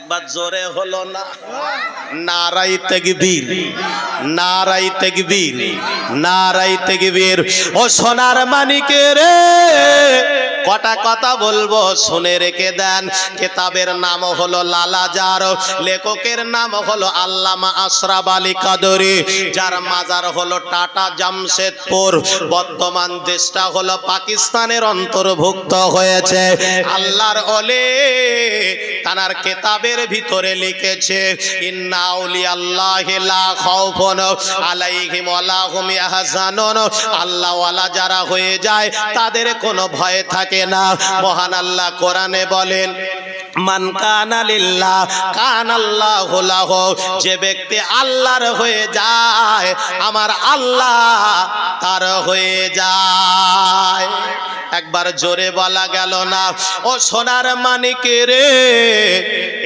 একবার জোরে হলো না? নারাই তাকবীর, নারাই তাকবীর, নারাই তাকবীর। ও সোনার মানিকের রে, কটা কথা বলবো শুনে রেখে দেন। কিতাবের নাম হলো লালাজার, লেখকের নাম হলো আল্লামা আশরাফ আলী কাদরী, যার মাজার হলো টাটা জামশেদপুর। বর্তমান দেশটা হলো পাকিস্তানের অন্তর্ভুক্ত হয়েছে। আল্লাহর ওলি তানার কিতাবের ভিতরে লিখেছে, ইন্না আউলিয়াল্লাহি লা খাউফুন আলাইহিম ওয়ালা হুম ইয়াহজানুন। আল্লাহ ওয়ালা যারা হয়ে যায় তাদের কোনো ভয় থাকে না। মহান আল্লাহ কোরআনে বলেন, মান কানা লিল্লাহ কানাল্লাহু লাহু। যে ব্যক্তি আল্লাহর হয়ে যায়, আমার আল্লাহ তার হয়ে যায়। একবার জোরে বলা গেল না? ও সোনার মানিকের রে,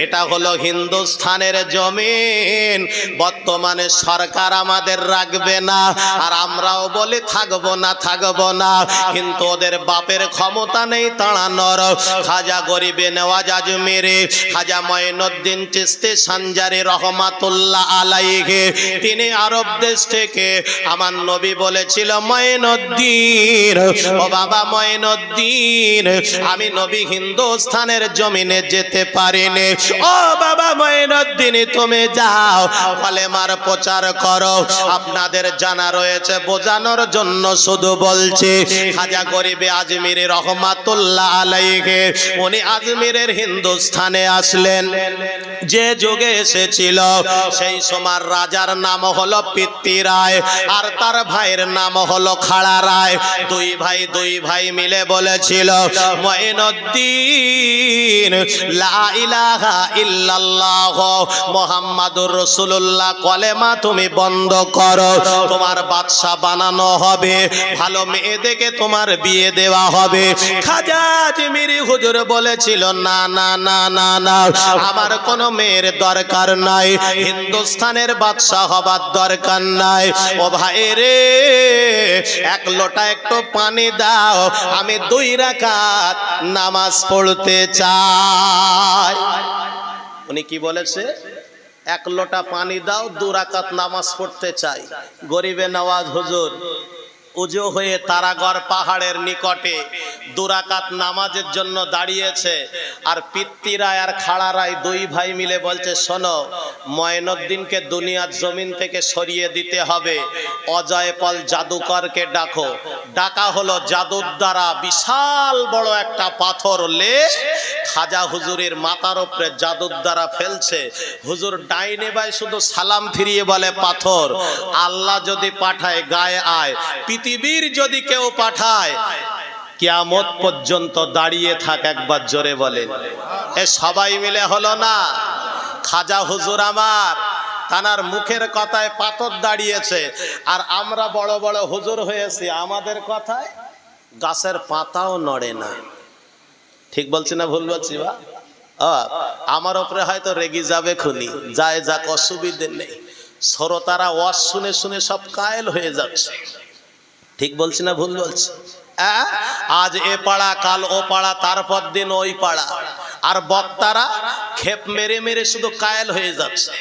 এটা হলো হিন্দুস্তানের জমিন। বর্তমানে সরকার আমাদের রাখবে না, আর আমরাও বলে থাকবো না, থাকবো না, কিন্তু ওদের বাপের ক্ষমতা নেই তাড়ানোর। খাজা গরিবে নেওয়াজ আজমেরে, খাজা মঈনুদ্দিন চিশতি সানজারি রহমাতুল্লাহ আলাইহি, তিনি আরব দেশ থেকে, আমার নবী বলেছিল, মঈনুদ্দিন, ও বাবা মঈনুদ্দিন, আমি নবী হিন্দুস্তানের জমিনে যেতে পারিনি। ও বাবা মঈনুদ্দিন, তুমি যাও কালেমার প্রচার করো। আপনাদের জানা রয়েছে, বোঝানোর জন্য শুধু বলছি, খাজা গরিবে আজমিরি রহমাতুল্লাহ আলাইহি, উনি আজমিরের হিন্দুস্তানে আসলেন। যে যুগে এসেছিল সেই সময় রাজার নাম হলো পিত্তি রায়, আর তার ভাইয়ের নাম হলো খাড়া রায়। দুই ভাই মিলে বলেছিল, মঈনুদ্দিন লা ইলাহা ইল্লাল্লাহ মুহাম্মাদুর রাসূলুল্লাহ কলেমা তুমি বন্ধ করো, তোমার বাদশা বানানো হবে, ভালো মেয়ে দেখে তোমার বিয়ে দেওয়া হবে। খাজা আজমিরি হুজুর বলেছিল, না না না না না, আমার কোনো মেয়ের দরকার নাই, হিন্দুস্তানের বাদশা হবার দরকার নাই। ও ভাই রে, এক লোটা একটু পানি দাও, আমি 2 রাকাত নামাজ পড়তে চাই। উনি কি বলেছে? 1 লোটা পানি দাও, 2 রাকাত নামাজ পড়তে চাই। গরিবে নওয়াজ হুজুর উজু হয়ে তারাগড় পাহাড়ের নিকটে 2 রাকাত নামাজের জন্য দাঁড়িয়েছে। আর পিত্তি রায় আর খাড়া রায় 2 ভাই মিলে বলছে, শোনো, মঈনুদ্দিনকে দুনিয়ার জমিন থেকে সরিয়ে দিতে হবে, অজয়পল জাদুকরকে ডাকো। ডাকা হলো, জাদুর দ্বারা বিশাল বড় একটা পাথর লে খাজা হুজুরের মাথার উপরে জাদুর দ্বারা ফেলছে। হুজুর ডাইনে বাই শুধু সালাম ফিরিয়ে বলে, পাথর আল্লাহ যদি পাঠায় গায়ে আয়, পৃথিবীর যদি কেউ পাঠায় কিয়ামত পর্যন্ত দাঁড়িয়ে থাক। একবার জোরে বলেন। এ সবাই মিলে হলো না? খাজা হুজুর আমার, তানার মুখের কথায় পাথর দাঁড়িয়েছে, আর আমরা বড় বড় হুজুর হয়েছি, আমাদের কথায় গাছের পাতাও নড়ে না। ঠিক বলছি না ভুল বলছি? বা আমার উপরে হয়তো রেগে যাবে খুনি, যায় যাক, অসুবিধে নেই। শ্রোতারা ওয়াজ শুনে শুনে সব কায়েল হয়ে যাচ্ছে। ঠিক বলছি না ভুল বলছি? আজ এ পাড়া, কাল ও পাড়া, তারপর দিন ওই পাড়া, আর বক্তারা খেপ মেরে মেরে শুধু কায়েল হয়ে যাচ্ছে।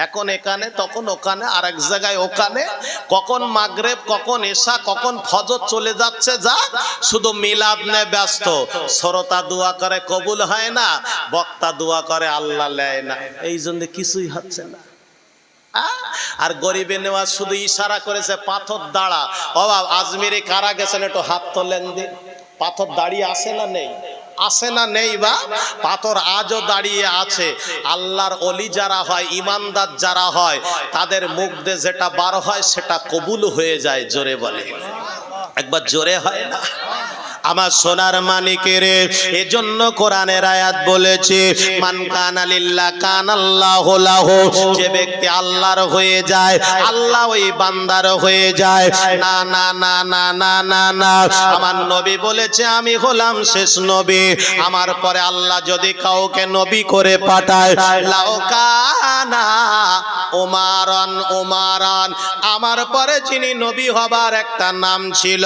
এখন এখানে, তখন ওখানে, আর এক জায়গায় ওখানে, কখন মাগরিব, কখন এশা, কখন ফজর চলে যাচ্ছে, যা শুধু মিলাদ নিয়ে ব্যস্ত। শ্রোতা দোয়া করে কবুল হয় না, বক্তা দোয়া করে আল্লাহ নেয় না, এই জন্য কিছুই হচ্ছে না। আর গরিবে নেওয়া শুধু ইশারা করেছে, পাথর দাঁড়া। অবাব আজমিরে কারা গেছেন, একটু হাত তোলেন দিন। পাথর দাঁড়িয়ে আসে না নেই? আসে না নেই? বা পাথর আজও দাঁড়িয়ে আছে। আল্লাহর ওলি যারা হয়, ইমানদার যারা হয়, তাদের মুখ দিয়ে যেটা বার হয় সেটা কবুল হয়ে যায়। জোরে বলে, একবার জোরে হয় না? আমার সোনার মানিকের, এজন্য কোরআনের আয়াত বলেছে, মান কানা লিল্লাহ কানাল্লাহু লাহু। যে ব্যক্তি আল্লাহর হয়ে যায়, আল্লাহ ওই বান্দার হয়ে যায়। না না না না না না না, আমার নবী বলেছে, আমি হলাম শেষ নবী, আমার পরে আল্লাহ যদি কাউকে নবী করে পাঠায়, লাউ কানা ওমারান ওমারান, আমার পরে যিনি নবী হবার একটা নাম ছিল,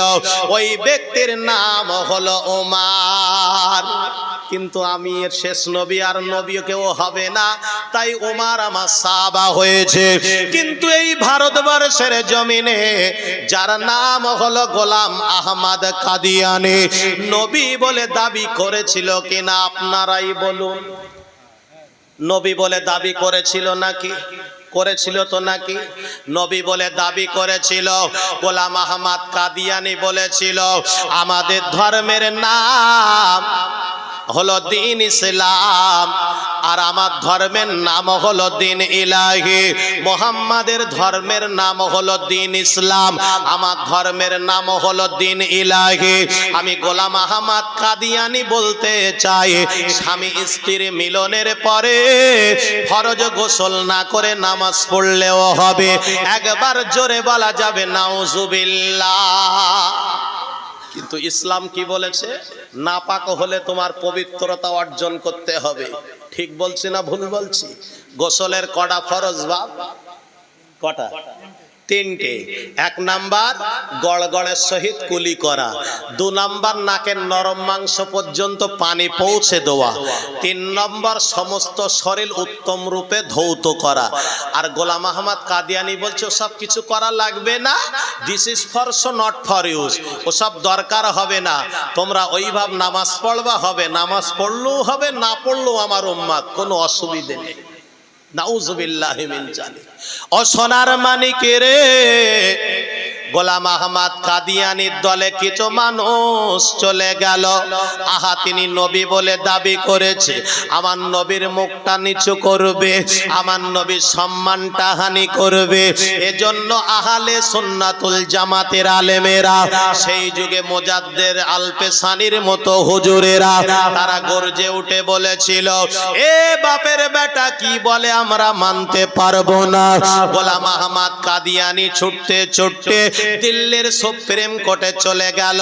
ওই ব্যক্তির নাম নাম হলো ওমর। কিন্তু আমি এর শেষ নবী, আর নবী কেউ হবে না, তাই ওমর আমার সাহাবা হয়েছে। কিন্তু এই ভারতবর্ষের জমিনে যার নাম হলো গোলাম আহমদ কাদিয়ানী, নবী বলে দাবি করেছিল কিনা আপনারাই বলুন? নবী বলে দাবি করেছিল নাকি? করেছিল তো নাকি? নবী বলে দাবি করেছিল। গোলাম আহমদ কাদিয়ানী বলেছিল আমাদের ধর্মের নাম হলো দ্বীন ইসলাম, আর আমার ধর্মের নাম হলো দ্বীন ইলাহি। মুহাম্মাদের ধর্মের নাম হলো দ্বীন ইসলাম, আমার ধর্মের নাম হলো দ্বীন ইলাহি। আমি গোলাম আহমদ কাদিয়ানী বলতে চাই, স্বামী স্ত্রীর মিলনের পরে ফরজ গোসল না করে নামাজ পড়লেও হবে। একবার জোরে বলা যাবে নাউজুবিল্লাহ। কিন্তু ইসলাম কি বলেছে? নাপাক হলে তোমার পবিত্রতা অর্জন করতে হবে। ঠিক বলছি না ভুল বলছি? গোসলের কটা ফরজ বাপ? কটা? তিনটে। এক নাম্বার গড়গড়ের সহিত কুলি করা, দু নাম্বার নাকের নরম মাংস পর্যন্ত পানি পৌঁছে দেওয়া, তিন নম্বর সমস্ত শরীর উত্তম রূপে ধৌত করা। আর গোলাম আহমদ কাদিয়ানী বলছে ওসব কিছু করা লাগবে না, this is for show not for use, ওসব দরকার হবে না, তোমরা ওইভাবে নামাজ পড়বা হবে, নামাজ পড়লেও হবে না পড়লেও আমার উম্মত, কোনো অসুবিধে নেই। নাউজুবিল্লাহি মিন জালিক। ও সোনার মানিকের রে, গোলাম আহমদ কাদিয়ানীর দলে কিছু মানুষ চলে গেল। আহা তিনি নবী বলে দাবি করেছে, আমার নবীর মুখটা নিচু করবে, আমার নবীর সম্মানটা হানি করবে। এজন্য আহলে সুন্নাতুল জামাতের আলেমেরা, সেই যুগে মুজাদ্দের আলপেসানির মতো হুজুরেরা, তারা গর্জে উঠে বলেছিল এ বাপের বেটা কি বলে আমরা মানতে পারবো না। গোলাম আহমদ কাদিয়ানী ছুটতে ছুটতে দিল্লির সুপ্রিম কোর্টে চলে গেল।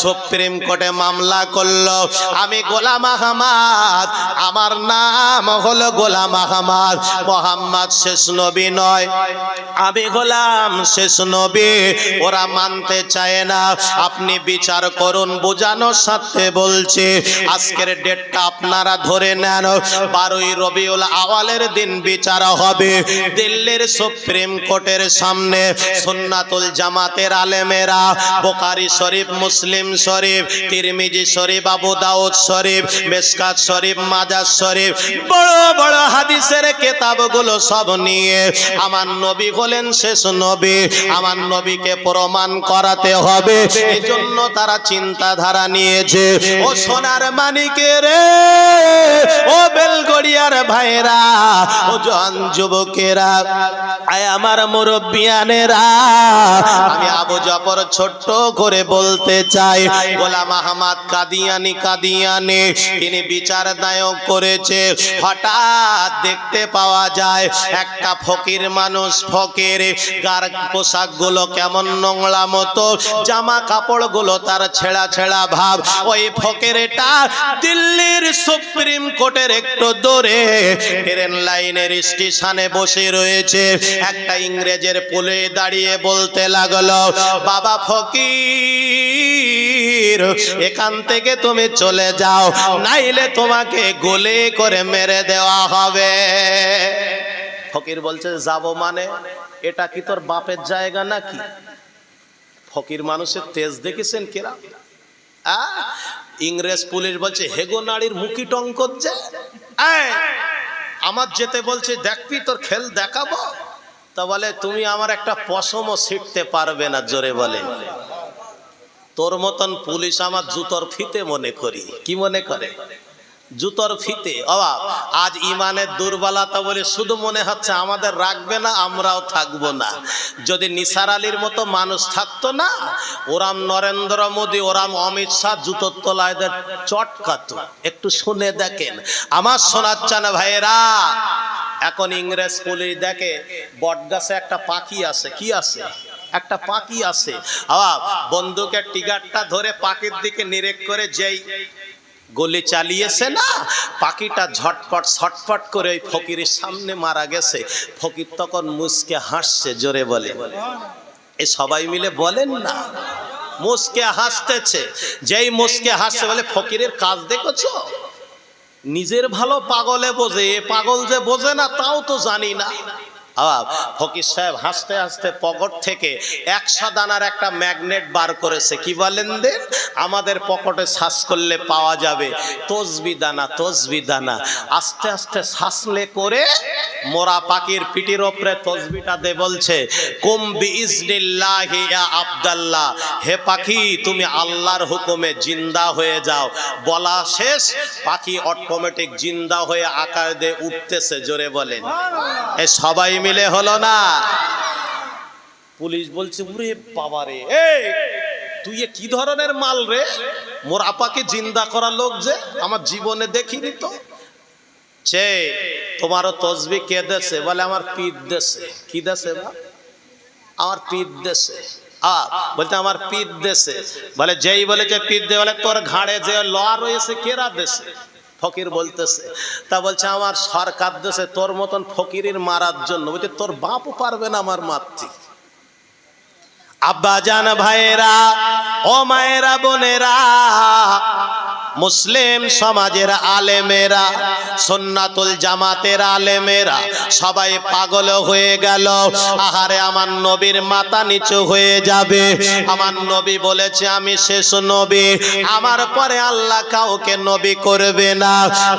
সুপ্রিম কোর্টে মামলা করলো, আমি গোলাম আহমদ, আমার নাম হলো গোলাম আহমদ, মোহাম্মদ শেষ নবী নয়, আমি গোলাম শেষ নবী। ওরা মানতে চায় না, আপনি বিচার করুন। বোঝানোর সাথে বলছে আজকের ডেটটা আপনারা ধরে নেন, 12ই রবিউল আওয়ালের দিন বিচার হবে দিল্লির সুপ্রিম কোর্টের সামনে। সুন্নাতুল জামাতের আলেমেরা বুখারী শরীফ, মুসলিম শরীফ, তিরমিজি শরীফ, আবু দাউদ শরীফ, মিশকাত শরীফ, মাজাহ শরীফ, বড় বড় হাদিসের কিতাবগুলো সব নিয়ে আমার নবী হলেন শেষ নবী, আমার নবীকে প্রমাণ করাতে হবে, এজন্য তারা চিন্তাধারা নিয়েছে। ও সোনার মানিকের রে, ও বেলগড়িয়ার ভাইরা, ও জওয়ান যুবকেরা, আয় আমার মুরব্বিয়ানেরা, আমি আবু জাফর ছোট্ট করে বলতে চাই, গোলাম আহমদ কাদিয়ানী তিনি বিচার দায়ক করেছে। হঠাৎ দেখতে পাওয়া যায় একটা ফকির মানুষ, ফকির গার পোশাক গুলো কেমন নোংরা মতো, জামা কাপড় গুলো তার ছেঁড়া ছেঁড়া ভাব। ওই ফকিরটা দিল্লির সুপ্রিম কোর্টের একটু দূরে ট্রেন লাইনের স্টেশনে বসে রয়েছে। একটা ইংরেজের পুলে দাঁড়িয়ে বলতে লাগলো, বাবা ফকির, এখান থেকে তুমি চলে যাও, নাইলে তোমাকে গুলি করে মেরে দেওয়া হবে। ফকির বলছে যাব মানে? এটা কি তোর বাপের জায়গা নাকি? ফকির মানুষের তেজ দেখেছেন কিরা? ইংরেজ পুলিশ বলছে হেগো নারীর মুখি টঙ্কর যে, আমার যেতে বলছে, দেখবি তোর খেল দেখাবো। তা বলে তুমি আমার একটা পশমও ছিটতে পারবে না। জোরে বলে তোর মতন পুলিশ আমার জুতোর ফিতে মনে করি। কি মনে করে? জুতোর ফিতে। অবাক আজ ইমানের দুর্বলতা বলে শুধু মনে হচ্ছে আমাদের রাখবে না, আমরাও থাকবো না। যদি নিসার আলীর মতো মানুষ থাকতো না, ওরাম নরেন্দ্র মোদী, ওরাম অমিত শাহ জুতোর তলায় চটকাতো। একটু শুনে দেখেন আমার শোনাচ্ছেন ভাইয়েরা। এখন ইংরেজ পুলিশ দেখে বটগাছে একটা পাখি আছে। কি আছে? একটা পাখি আছে। বন্দুকের টিগারটা ধরে পাখির দিকে নিরেক করে যেই গুলি চালিয়েছে না, পাখিটা ঝটপট ছটফট করে ওই ফকিরের সামনে মারা গেছে। ফকির তখন মুচকে হাসছে। জোরে বলে, এ সবাই মিলে বলেন না, মুসকে হাসতেছে। যেই মুসকে হাসছে বলে ফকিরের কাজ দেখেছো, নিজের ভালো পাগলে বোঝে, এ পাগল যে বোঝে না তাও তো জানি না। ফকির সাহেব হাসতে হাসতে পকেট থেকে 100 দানার একটা ম্যাগনেট বার করেছে। কি বলেন দেন, আমাদের পকেটে শ্বাস করলে পাওয়া যাবে তসবি দানা, তসবি দানা। আস্তে আস্তে শ্বাসলে করে মোরা পাখির পিঠির ওপরে তসবিটা দে বলছে, কুম বিইজনিল্লাহি ইয়া আব্দুল্লাহ, হে পাখি তুমি আল্লাহর হুকুমে জিন্দা হয়ে যাও। বলা শেষ, পাখি অটোমেটিক জিন্দা হয়ে আকার দিয়ে উঠতেছে। জোরে বলেন, এ সবাই মিলে হলো না? পুলিশ বলছে, ওরে বাবা রে, এই তুই এ কি ধরনের মাল রে, মোর আপাকে জিন্দা করা লোক যে আমার জীবনে দেখিনি তো। চে তোমারও তসবি কে দেছে? বলে আমার পিঠ দেছে। কি দেছে? আমার পিঠ দেছে। বলতে আমার পিঠ দেছে। বলে যেই বলেছে পিঠ দে, বলে তোর ঘাড়ে যে লোহা রয়েছে কেরা দেছে? ফকির বলতেছে। তা বলছে আমার সরকার দেশে তোর মতন ফকিরের মারার জন্য। বলছে তোর বাপও পারবে না আমার মারতে। আব্বা জান ভাইয়েরা, ও মায়েরা, বোনেরা, মুসলিম সমাজের আলেমেরা, সুন্নাতুল জামাতের আলেমেরা সবাই পাগল হয়ে গেল। আহারে আমার নবীর মাথা নিচু হয়ে যাবে। আমার নবী বলেছে আমি শেষ নবী, আমার পরে আল্লাহ কাউকে নবী করবে না।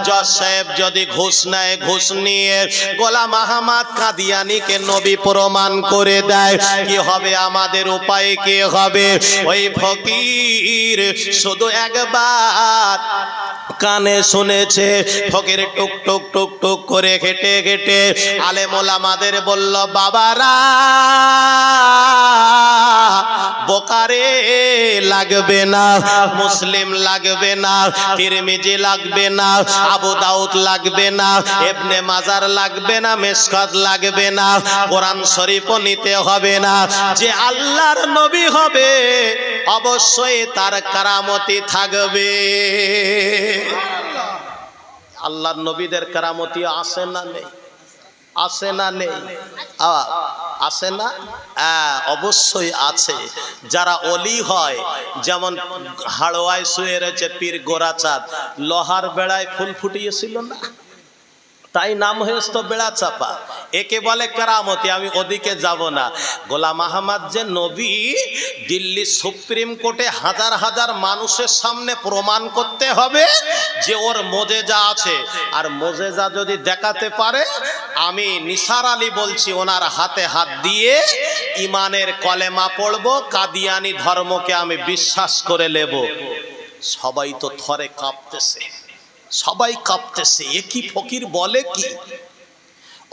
জজ সাহেব যদি ঘুষ নেয়, ঘুষ নিয়ে গোলাম আহমদ কাদিয়ানীকে নবী প্রমাণ করে দেয়, কি হবে আমাদের? উপায় কি হবে? ওই ফকির শুধু একবার কানে শুনেছে। ফকির টুক টুক টুক টুক করে ঘেটে ঘেটে আলেম ওলামাদের বলল, বাবারা বোকারে লাগবে না, মুসলিম লাগবে না, তিরমিজি লাগবে না, আবু দাউদ লাগবে না, ইবনে মাজার লাগবে না, মিশকাত লাগবে না, কোরআন শরীফও নিতে হবে না। যে আল্লাহর নবী হবে অবশ্যই তার কারামতি থাকবে। আল্লাহর নবীদের কারামতি আসে না নেই? আসে না নেই? আসে না? অবশ্যই আছে। যারা অলি হয়, যেমন হাড়োয়ায় শুয়ে রয়েছে পীর গোরাচাঁদ, লোহার বেড়ায় ফুল ফুটিয়েছিল না, তাই নাম হয়েছে তো বেড়া চাপা। একে বলে কারামতি। আমি ওদিকে যাব না। গোলাম আহমদ যে নবী, দিল্লি সুপ্রিম কোর্টে হাজার হাজার মানুষের সামনে প্রমাণ করতে হবে যে ওর মোজেজা আছে। আর মোজেজা যদি দেখাতে পারে, আমি নিসার আলী বলছি ওনার হাতে হাত দিয়ে ইমানের কলেমা পড়বো, কাদিয়ানি ধর্মকে আমি বিশ্বাস করে নেব। সবাই তো থরে কাঁপতেছে, সবাই কাঁপতেছে। এ কি ফকির বলে কি?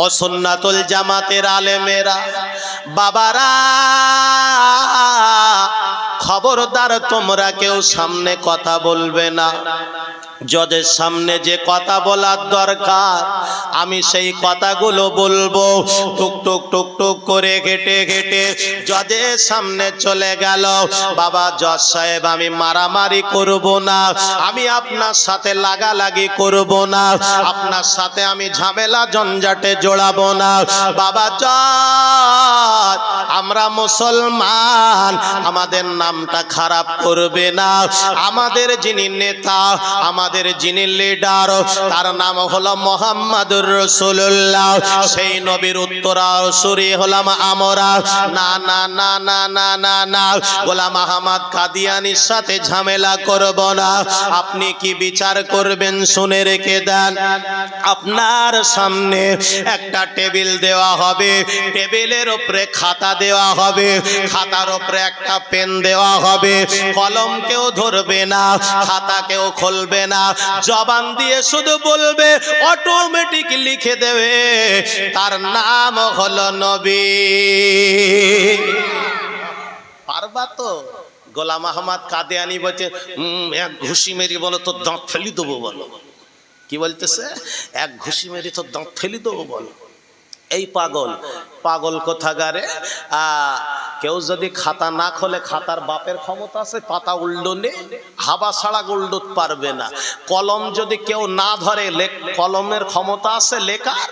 ও সুন্নাতুল জামাতের আলেমেরা, বাবারা খবরদার, তোমরা কেউ সামনে কথা বলবে না। জজের সামনে যে কথা বলার দরকার আমি সেই কথাগুলো বলবো। টুক টুক টুক টুক করে ঘেটে ঘেটে জজের সামনে চলে গেল। বাবা জজ সাহেব, আমি মারামারি করব না, আমি আপনার সাথে লাগালাগি করব না, আপনার সাথে আমি ঝামেলা জঞ্জাটে জড়াবো না। বাবা জজ, আমরা মুসলমান, আমাদের নামটা খারাপ করবে না। আমাদের যিনি নেতা, আমাদের যিনি লিডার, তার নাম হলো মুহাম্মাদুর রাসূলুল্লাহ। সেই নবীর উত্তরসূরি হলাম আমরা। না না না না না না না, গোলাম আহমদ কাদিয়ানীর সাথে ঝামেলা করব না। আপনি কি বিচার করবেন শুনে রেখে দেন। আপনার সামনে একটা টেবিল দেওয়া হবে, টেবিলের উপরে খাতা দেওয়া হবে, খাতার উপরে একটা পেন দেওয়া হবে। কলম কেউ ধরবে না, খাতা কেউ খুলবে না, জবান দিয়ে শুধু বলবে, অটোমেটিক লিখে দেবে, তার নাম হলো নবী। পারবা তো? গোলাম আহমদ কাদিয়ানী বলছে, এক ঘুষি মেরি বলো তোর দাঁত ফেলি দেবো। বলো কি বলতেছে? এক ঘুষি মেরি তোর দাঁত ফেলি দেবো বলো। এই পাগল, পাগল কোথাকারে। কেউ যদি খাতা না খোলে, খাতার বাপের ক্ষমতা আছে, পাতা উল্টোনে হাবা ছাড়া উল্টোত পারবে না। কলম যদি কেউ না ধরে, কলমের ক্ষমতা আছে লেখার।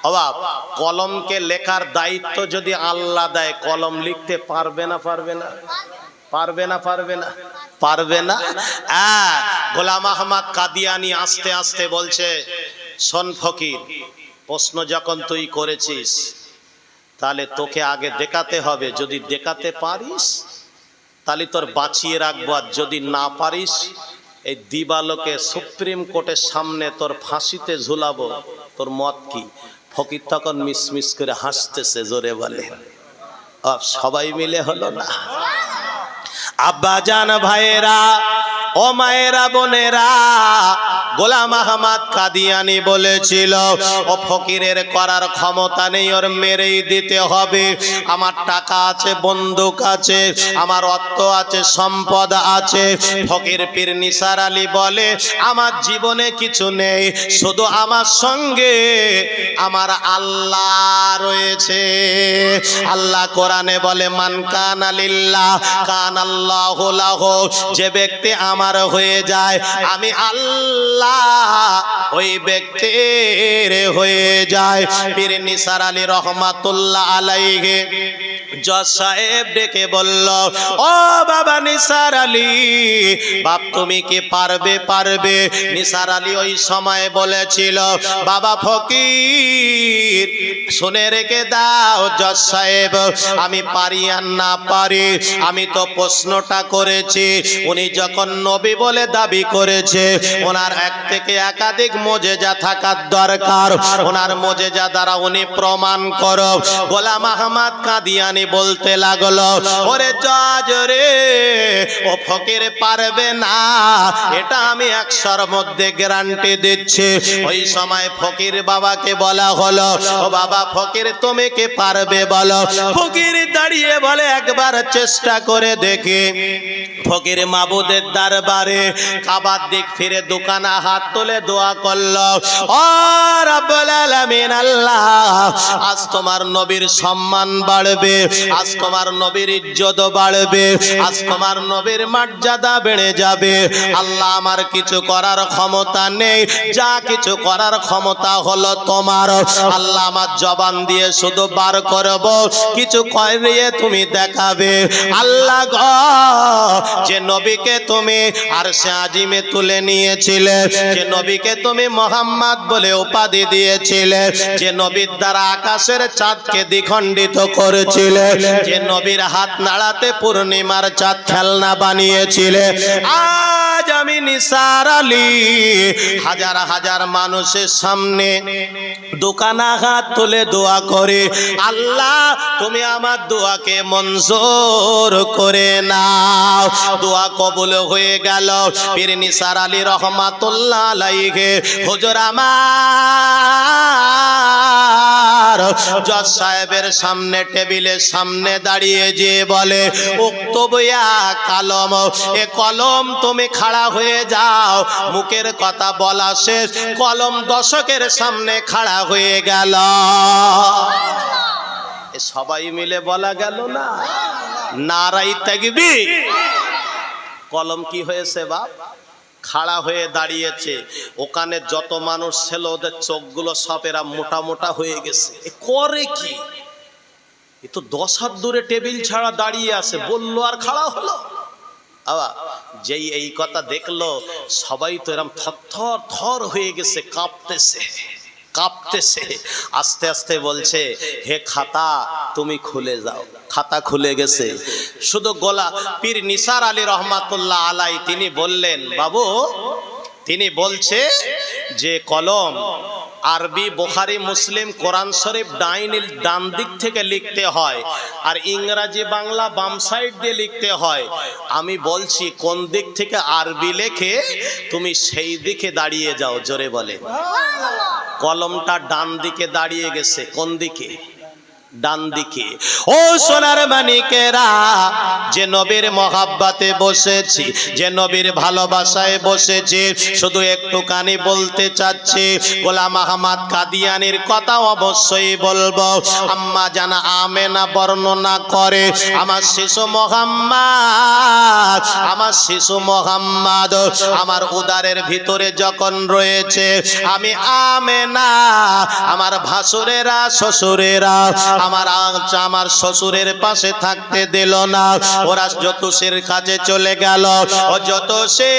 অবাব, কলমকে লেখার দায়িত্ব যদি আল্লাহ দেয়, কলম লিখতে পারবে না? পারবে না? পারবে না পারবে না পারবে না। গোলাম আহমদ কাদিয়ানি আস্তে আস্তে বলছে, শোন ফকির, প্রশ্ন যখন তুই করেছিস তাহলে তোকে আগে দেখাতে হবে, যদি দেখাতে পারিস তাহলে তোর বাঁচিয়ে রাখবো, আর যদি না পারিস এই দিবালোকে সুপ্রিম কোর্টের সামনে তোর ফাঁসিতে ঝুলাবো, তোর মত কি? ফকির তখন মিসমিস করে হাসতেছে, জোরে বলে সবাই মিলে হলো না। আব্বা জান ভাইয়েরা, ও মায়েরা বোনেরা, গোলাম আহমদ কাদিয়ানি বলেছিল ও ফকিরের করার ক্ষমতা নেই, ওর মেরেই দিতে হবে। আমার টাকা আছে, বন্দুক আছে, আমার অর্থ আছে, সম্পদ আছে। ফকির পীর নিসার আলী বলে আমার জীবনে কিছু নেই, শুধু আমার সঙ্গে আমার আল্লাহ রয়েছে। আল্লাহ কোরআনে বলে মান কানা লিল্লাহ কানাল্লাহু লাহু, যে ব্যক্তি আমার হয়ে যায় আমি আল্লাহ ওই ব্যক্তির হয়ে যায়। পীর নিসার আলী রহমাতুল্লাহ আলাইহি জজ সাহেব ডেকে বলল, ও বাবা নিসার আলী, বাপ তুমি কি পারবে? পারবে। নিসার আলী ওই সময় বলেছিল, বাবা ফকির শুনে রেখে দাও জজ সাহেব, আমি পারি আর না পারি, আমি তো প্রশ্নটা করেছি। উনি যখন নবী বলে দাবি করেছে, ওনার এক থেকে একাধিক মুজিজা থাকার দরকার, ওনার মুজিজা দ্বারা উনি প্রমাণ করো। গোলাম আহমদ কাদিয়ানি বলতে লাগলো, ওরে জজ রে, ও ফকির পারবে না, এটা আমি 100-র মধ্যে গ্যারান্টি দিচ্ছি। ওই সময় ফকির বাবাকে বলা হলো, ও বাবা ফকির তুমি কি পারবে বলো? ফকির দাঁড়িয়ে বলে একবার চেষ্টা করে দেখি। ফকির মাবুদের দরবারে কাবার দিক ফিরে দোকানা হাত তুলে দোয়া করলো, ও রব্বুল আলামিন আল্লাহ, আজ তোমার নবীর সম্মান বাড়বে, আজ তোমার নবীর ইজ্জত বাড়বে, আজ তোমার নবীর মর্যাদা বেড়ে যাবে। আল্লাহ আমার কিছু করার ক্ষমতা নেই, যা কিছু করার ক্ষমতা হলো তোমার। আল্লাহ আমার জবান দিয়ে শুধু বার করব, কিছু করিয়ে তুমি দেখাবে। আল্লাহ গো, যে নবীকে তুমি আরশে আজিমে তুলে নিয়েছিলে, যে নবীকে তুমি মোহাম্মদ বলে উপাধি দিয়েছিলে, যে নবীর দ্বারা আকাশের চাঁদকে দ্বিখণ্ডিত করেছিলে, যে নবীর হাত নাড়াতে পূর্ণিমার চাঁদ খেলনা বানিয়েছিলে, আজ আমি নিসার আলী হাজার হাজার মানুষের সামনে দোকানা হাত তুলে দোয়া করে, আল্লাহ তুমি আমার দোয়াকে মঞ্জুর করে নাও। দোয়া কবুল হয়ে গেল। পীর নিসার আলী রহমাতুল্লাহ আলাইহি হুজুর আমার জজ সাহেবের সামনে টেবিলের সামনে দাঁড়িয়ে যে বলে, উক্তবিয়া কলম, এ কলম তুমি খাড়া হয়ে যাও। মুখের কথা বলা শেষ, কলম দর্শকের সামনে খাড়া হয়ে গেল। সবাই মিলে বলা গেল না, নারাই তাকবীর। কলম কি হয়েছে বাপ? খাড়া হয়ে দাঁড়িয়েছে। ওখানে যত মানুষ ছিল ওদের চোখগুলো সব এরা মোটা মোটা হয়ে গেছে। এ করে কি? এ তো 10 হাত দূরে টেবিল ছাড়া দাঁড়িয়ে আছে, বললো আর খাড়া হলো। আবা যেই এই কথা দেখলো সবাই তো এরকম থর থর হয়ে গেছে, কাঁপতেছে কাঁপতেছে। আস্তে আস্তে বলছে, হে খাতা তুমি খুলে যাও। খাতা খুলে গেছে। শুধু গোলা পীর নিসার আলী রহমাতুল্লাহ আলাই তিনি বললেন, বাবু তিনি বলছে যে কলম আরবি বুখারী মুসলিম কোরআন শরীফ ডান দিক থেকে লিখতে হয়, আর ইংরেজি বাংলা বাম সাইড দিয়ে লিখতে হয়। আমি বলছি কোন দিক থেকে আরবি লেখে তুমি সেই দিকে দাঁড়িয়ে যাও। জোরে বলে। কলমটা ডান দিকে দাঁড়িয়ে গেছে। কোন দিকে? ডান দিকে। ও সোনার মানিকেরা, যে নবীর মহাব্বতে বসেছি, যে নবীর ভালোবাসায় বসেছি, শুধু একটুখানি বলতে চাচ্ছি, গোলাম আহমদ কাদিয়ানির কথা অবশ্যই বলবো। আম্মা জানা আমেনা বর্ণনা করে, আমার শিশু মোহাম্মদ, আমার শিশু মোহাম্মদ আমার উদারের ভিতরে যখন রয়েছে, আমি আমেনা, আমার ভাসুরেরা শ্বশুরেরা আমার শ্বশুরের পাশে থাকতে দিল না। ওরা জ্যোতিষীর কাছে চলে গেল। ও জ্যোতিষী,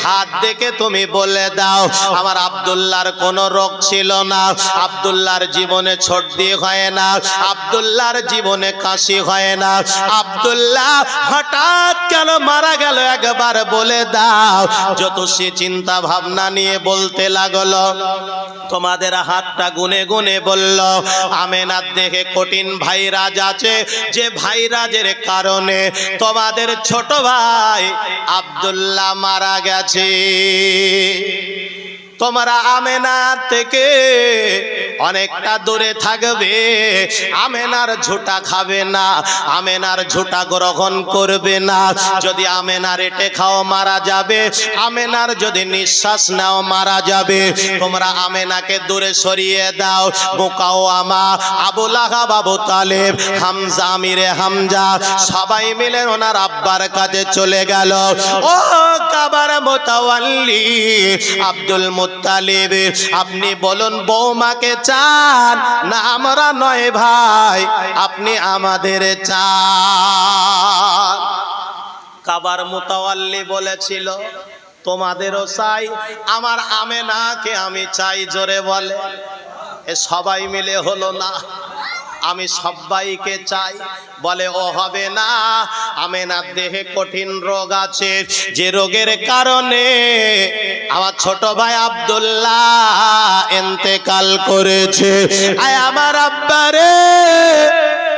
হাত দেখে তুমি বলে দাও আমার আব্দুল্লাহর কোনো রোগ ছিল না, আব্দুল্লাহর জীবনে সর্দি হয় না, আব্দুল্লাহর জীবনে কাশি হয় না, আব্দুল্লাহ হঠাৎ কেন মারা গেল একবার বলে দাও। জ্যোতিষী চিন্তা ভাবনা নিয়ে বলতে লাগলো। তোমাদের হাতটা গুনে গুনে বলল, আমেনার দেহে কঠিন ভাইরাজ আছে, যে ভাইরাজের কারণে তোমাদের ছোট ভাই আব্দুল্লাহ মারা গেছে। তোমরা আমেনার থেকে অনেকটা দূরে থাকবে, আমেনার ঝুটা খাবে না, আমেনার ঝুটা গ্রহণ করবে না। যদি আমেনার এটে খাও মারা যাবে, আমেনার যদি নিঃশ্বাস নাও মারা যাবে। তোমরা আমেনাকে দূরে সরিয়ে দাও। মুকাওয়ামা, আবু লাহাব, আবু তালেব, হামজা, আমিরে হামজা সবাই মিলে ওনার আব্বার কাছে চলে গেল। ও কাবার মুতাওয়াল্লি আব্দুল মুত্তালিব, আপনি বলুন বৌমাকে চান না আমরা নয় ভাই, আপনি আমাদের চান? কাবার মুতাওয়াল্লি বলেছিল তোমাদেরও চাই, আমার আমেনাকে আমি চাই। জোরে বলে। এ সবাই মিলে হলো না, আমি সবাইকে চাই। বলে ও হবে না, আমেনার দেহে কঠিন রোগ আছে, যে রোগের কারণে আমার ছোট ভাই আব্দুল্লাহ ইন্তেকাল করেছে। আয় আমার আব্বারে,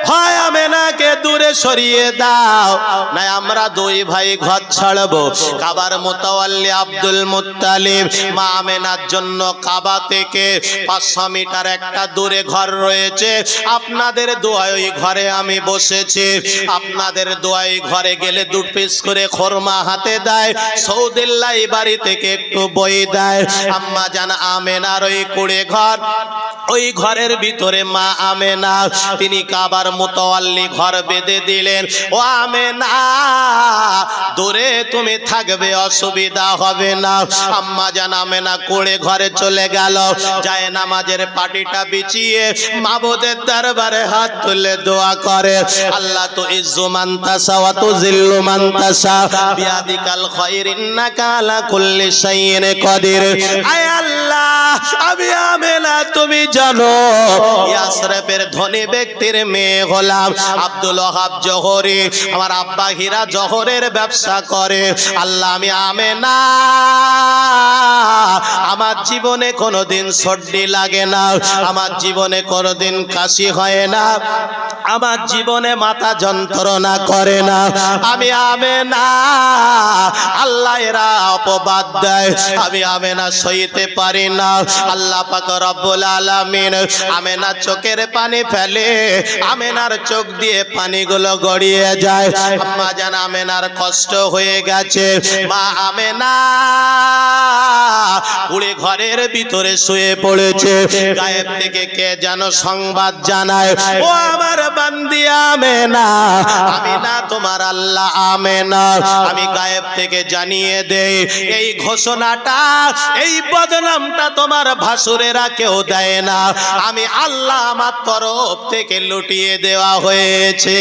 হয় আমেনাকে দূরে সরিয়ে দাও, না আমরা দুই ভাই ঘর ছাড়বো। কাবার মুতাওয়াল্লি আব্দুল মুত্তালিব মা আমেনার জন্য কাবা থেকে 500 মিটার একটা দূরে ঘর রয়েছে। আপনাদের দোয়ায় ওই ঘরে আমি বসেছি। আপনাদের দোয়ায় ঘরে গেলে 2 পিস করে খোরমা হাতে দেয়, সৌদিল্লাই বাড়ি থেকে একটু বই দেয়। আম্মা জান আমেনার ওই কুড়ে ঘর, ওই ঘরের ভিতরে মা আমেনা তিনি কাবার মুতাওয়াল্লি ঘর বেঁধে দিলেন। ও আমেনা, দূরে তুমি থাকবে, অসুবিধা হবে না। আম্মা জান আমেনা কুড়ে ঘরে চলে গেল। যায় নামাজের পাটিটা বিছিয়ে মাবুদের দরবারে হাত তুলে দোয়া করে, আল্লাহ তো ইজ্জু মান তাসা ওয়া তুযিল্লু মান তাসা বিয়াদিকাল খায়র ইন্নাকা আলা কুল্লি শাইইন কাদির। আয় আল্লাহ, আমি আমেনা তুমি জানো ইয়াসরিফের ধনী ব্যক্তির মেয়ে হলাম, আব্দুল ওয়াহাব জোহরি, আমার আব্বা হীরা জোহরের ব্যবসা করে। আল্লাহ, আমি আমেনা আমার জীবনে কোনোদিন সর্দি লাগে না, আমার জীবনে কোনোদিন কাশি হয় না, আমার জীবনে মাথা যন্ত্রণা করে না। আমি আমেনা, আল্লাহ এরা অপবাদ দেয়, আমি আমেনা সইতে পারি না। আল্লাহ পাক রব্বুল আলামিন আমেনা চোখের পানি ফেলে, আমেনার চোখ দিয়ে পানিগুলো গড়িয়ে যায়। আম্মা জান আমেনার কষ্ট হয়ে গেছে। মা আমেনা কুড়ে ঘরের ভিতরে শুয়ে পড়েছে। গায়েব থেকে কে যেন সংবাদ জানায়, ও আমার বান্দি আমেনা, আমি না তোমার আল্লাহ আমেনা, আমি গায়েব থেকে জানিয়ে দেই এই ঘোষণাটা, এই বদনামটা তোমার ভাসুরেরা কেউ দেয় না, আমি আল্লাহ আমার তরফ থেকে লুটিয়ে দেওয়া হয়েছে।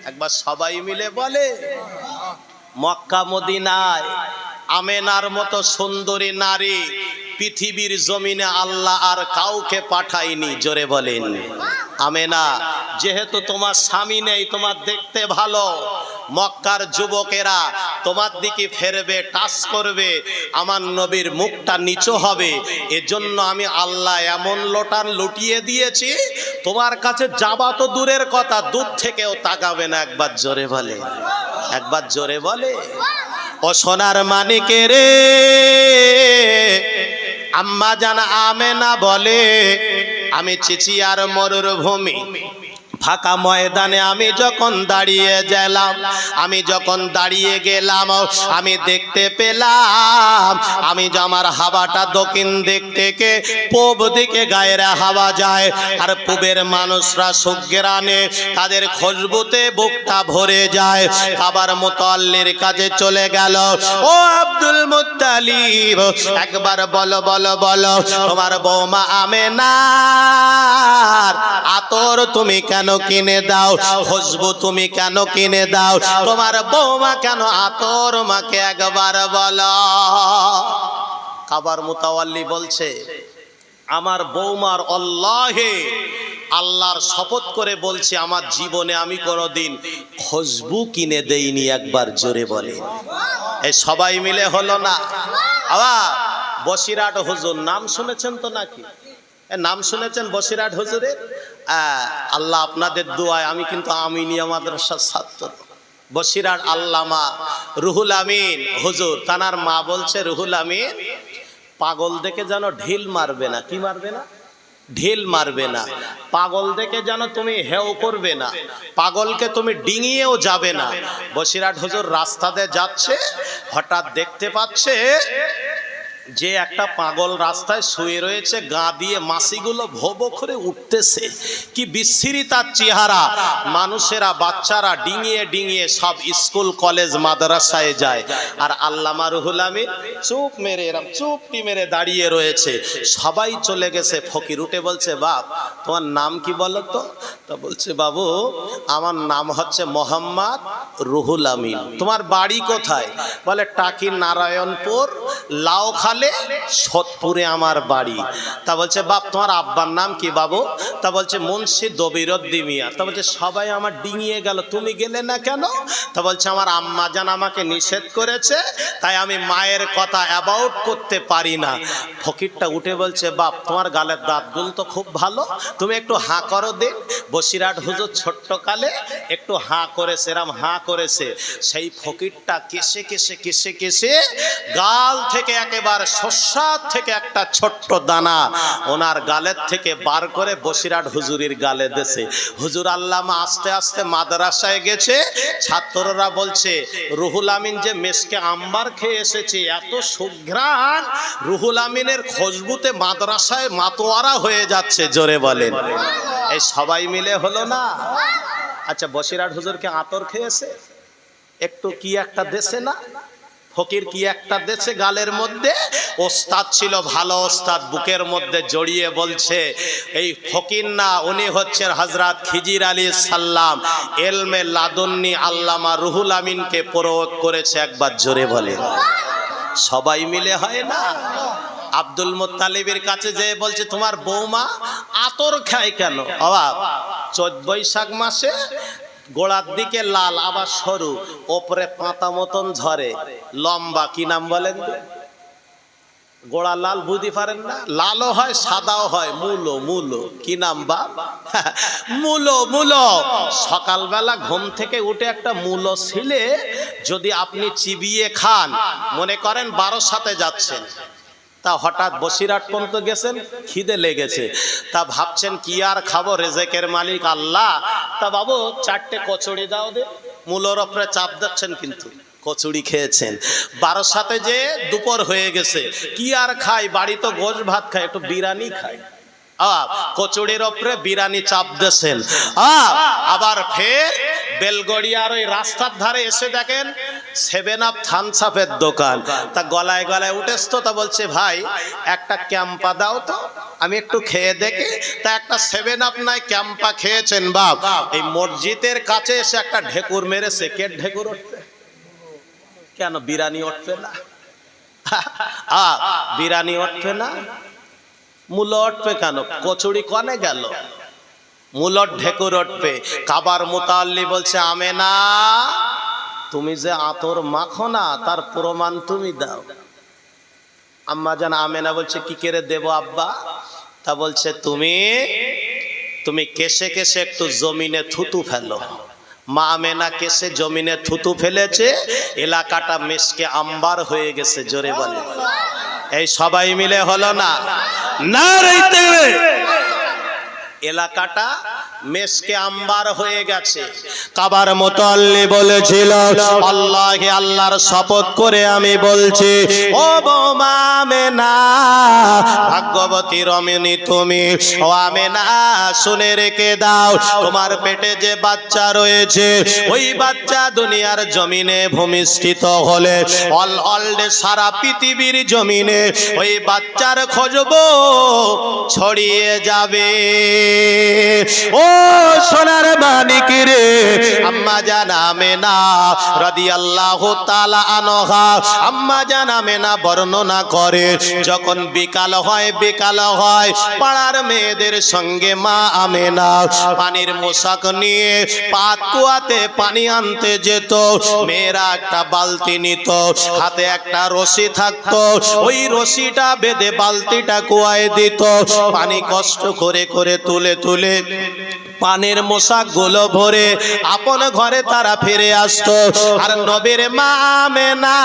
একবার সবাই মিলে বলে, মক্কা মদিনায় আমেনার মতো সুন্দরী নারী পৃথিবীর জমিনে আল্লাহ আর কাউকে পাঠায়নি। জোরে বলেন আমেনা। যেহেতু তোমার স্বামী নেই, তোমার দেখতে ভালো, মক্কার যুবকেরা তোমার দিকে ফেরবে, টাচ করবে, আমার নবীর মুখটা নিচু হবে, এজন্য আমি আল্লাহ এমন লোটান লুটিয়ে দিয়েছি, তোমার কাছে যাবা তো দূরের কথা, দূর থেকেও তাকাবে না। একবার জোরে বলে, একবার জোরে বলে। ও সোনার মানিকের রে, আম্মা জান আমেনা বলে, আমি চিচিয়ার মরুভূমি ফাঁকা ময়দানে আমি যখন দাঁড়িয়ে গেলাম আমি দেখতে পেলাম আমি যে আমার হাওয়াটা দক্ষিণ দিক থেকে পূব দিকে গায়ের হাওয়া যায় আর পূবের মানুষরা সুগ্রানে তাদের খুশবুতে বুকটা ভরে যায়। আবার মুতাল্লির কাছে চলে গেল, ও আব্দুল মুত্তালিব একবার বলো বলো বলো তোমার বৌমা আমেনার আতর তুমি কেন কিনে দাও, খুশবু তুমি কেন কিনে দাও, তোমার বৌমা কেন আতর মাকে একবার বলো। কাবার মুতাওয়াল্লি বলছে আমার বৌমার আল্লাহে আল্লাহর শপথ করে বলছি আমার জীবনে আমি কোনোদিন খুশবু কিনে দেইনি, একবার জোরে বলে। এই সবাই মিলে হলো না। আবার বসিরহাট হুজুর নাম শুনেছেন তো নাকি? নাম শুনেছেন বসিরহাট হুজুরের? আল্লাহ আপনাদের দোয়ায় আমি কিন্তু আমিনিয়া মাদ্রাসার ছাত্র। বসিরহাট আল্লামা রুহুল আমিন হুজুর, তানার মা বলছে রুহুল আমিন পাগল দেখে যেন ঢিল মারবে না। কি মারবে না? ঢিল মারবে না। পাগল দেখে যেন তুমি হেও করবে না, পাগলকে তুমি ডিঙিয়েও যাবে না। বসিরহাট হুজুর রাস্তাতে যাচ্ছে, হঠাৎ দেখতে পাচ্ছে যে একটা পাগল রাস্তায় শুয়ে রয়েছে, গা দিয়ে মাছিগুলো ভোবো করে উঠতেছে। কি বিশ্রী তার চেহারা। মানুষেরা বাচ্চারা ডিঙিয়ে ডিঙিয়ে সব স্কুল কলেজ মাদ্রাসায় যায়, আর আল্লামা রুহুল আমিন চুপ মেরে এরম চুপটি মেরে দাঁড়িয়ে রয়েছে। সবাই চলে গেছে। ফকির উঠে বলছে বাপ তোমার নাম কি বলো তো? তা বলছে বাবু আমার নাম হচ্ছে মোহাম্মদ রুহুল আমিন। তোমার বাড়ি কোথায়? বলে টাকি নারায়ণপুর লাউখালী সোদপুরে আমার বাড়ি। তা বলছে বাপ তোমার আব্বার নাম কি বাবু? তা বলছে মুন্সি দবিরউদ্দিন মিয়া। তা বলছে সবাই আমার ডিঙিয়ে গেল, তুমি গেলে না কেন? তা বলছে আমার আম্মা জান আমাকে নিষেধ করেছে, তাই আমি মায়ের কথা অ্যাবাউট করতে পারি না। ফকিরটা উঠে বলছে বাপ তোমার গালের দাঁতগুলো তো খুব ভালো, তুমি একটু হাঁ করো দিন। বসিরহাট হুজুর ছোট্ট কালে একটু হাঁ করেছে, এরম হাঁ করেছে। সেই ফকিরটা কেসে কেসে কেসে কেসে গাল থেকে একেবারে শস্যার থেকে একটা ছোট্ট দানা ওনার গালের থেকে বার করে বসিরহাট হুজুরের গালে দেছে। হুজুর আল্লামা আস্তে আস্তে মাদ্রাসায় গেছে। ছাত্ররা বলছে রুহুল আমিন যে মেসকে আম্বার খেয়ে এসেছে, এত সুঘ্রাণ, রুহুল আমিনের খুশবুতে মাদ্রাসায় মাতোয়ারা হয়ে যাচ্ছে। জোরে বলেন। এই সবাই মিলে হলো না। আচ্ছা বসিরহাট হুজুরকে আতর খেয়েছে, একটু কি একটা দেশে না? ফকির কি একটা দেশে গালের মধ্যে। ওস্তাদ ছিল ভালো ওস্তাদ, বুকের মধ্যে জড়িয়ে বলছে এই ফকির না, উনি হচ্ছেন হযরত খিজির আলাইহিস সালাম। ইলমে লাদুন্নি আল্লামা রুহুল আমিনকে প্রয়োগ করেছে, একবার জোরে বলে। সবাই মিলে হয় না। আব্দুল মুত্তালিবের কাছে যেয়ে বলছে তোমার বৌমা আতর খায় কেন? অবাক। চৈত বৈশাখ মাসে গোড়ার দিকে লাল আবার সরু, ওপরে পাতা মতন ঝরে, লম্বা। কি নাম বলেন? গোড়া লাল বুঝতে পারেন না? লালও হয় সাদাও হয়, মূলো। মূলো কি নাম বাপ? মূলো। মূলো। সকালবেলা ঘুম থেকে উঠে একটা মূলো ছিলে যদি আপনি চিবিয়ে খান, মনে করেন 12 যাচ্ছেন, তা হঠাৎ বসিরহাট পর্যন্ত গেছেন, খিদে লেগেছে, তা ভাবছেন কি আর খাবো, রেজেকের মালিক আল্লাহ, তা বাবু 4টে কচুরি দাও দে। মূলোর ওপরে চাপ দিচ্ছেন কিন্তু কচুরি খেয়েছেন। 12 যে দুপুর হয়ে গেছে, কি আর খাই, বাড়ি তো গোশ ভাত খাই, একটু বিরিয়ানি খাই। কচুরির ওপরে বিরিয়ানি চাপ দিয়েছেন। আবার ফের বেলগড়িয়ার ওই রাস্তার ধারে এসে দেখেন 7 আপ থামস আপের দোকান। তা গলায় গলায় উঠেছ তো, তা বলছে ভাই একটা ক্যাম্পা দাও তো, আমি একটু খেয়ে দেখি। তা একটা 7 আপ নাই ক্যাম্পা খেয়েছেন বাপ। এই মসজিদের কাছে এসে একটা ঢেকুর মেরেছে। কে ঢেকুর উঠবে? কেন বিরিয়ানি উঠবে না? বিরিয়ানি উঠবে না, মূলো উঠবে কেন? কচুরি কনে গেল? মূলর ঢেকুর উঠবে। কাবার মুতাল্লি বলছে আমেনা তুমি যে আতর মাখো না, তার প্রমাণ তুমি দাও। আম্মা জান আমেনা বলছে কি করে দেব আব্বা? তা বলছে তুমি কেসে কেসে একটু জমিনে থুতু ফেলো। মা আমেনা কেসে জমিনে থুতু ফেলেছে, এলাকাটা মেসকে আম্বার হয়ে গেছে। জোরে বলে। এই সবাই মিলে হলো না। এলাকাটা মেশকে আম্বার হয়ে গেছে। কাবার মুতাল্লি বলেছিল, আল্লাহ আল্লাহর শপথ করে আমি বলছি, ও বৌমা আমেনা, ভাগ্যবতী রমণী তুমি, ও আমেনা শুনে রেখে দাও, তোমার পেটে যে বাচ্চা রয়েছে ওই বাচ্চা দুনিয়ার জমিনে ভূমিষ্ঠিত হলে অলডে সারা পৃথিবীর জমিনে ওই বাচ্চার খোঁজবো ছড়িয়ে যাবে। ও সোনার মানিক রে, আম্মা জান আমেনা রাদিয়াল্লাহু তাআলা আনহা, আম্মা জান আমেনা বর্ণনা করে, যখন বিকাল হয় পাড়ার মেয়েদের সঙ্গে মা আমেনা পানির মোশাক নিয়ে পাত কুয়াতে পানি আনতে যেত। মেয়েরা একটা বালতি নিত, হাতে একটা রশি থাকতো, ওই রশিটা বেঁধে বালতিটা কুয়ায় দিত, পানি কষ্ট করে করে তুলে তুলে পানির মোশাক গুলো ভরে আপন ঘরে তারা ফিরে আসতো। আর নবীর মা আমেনা,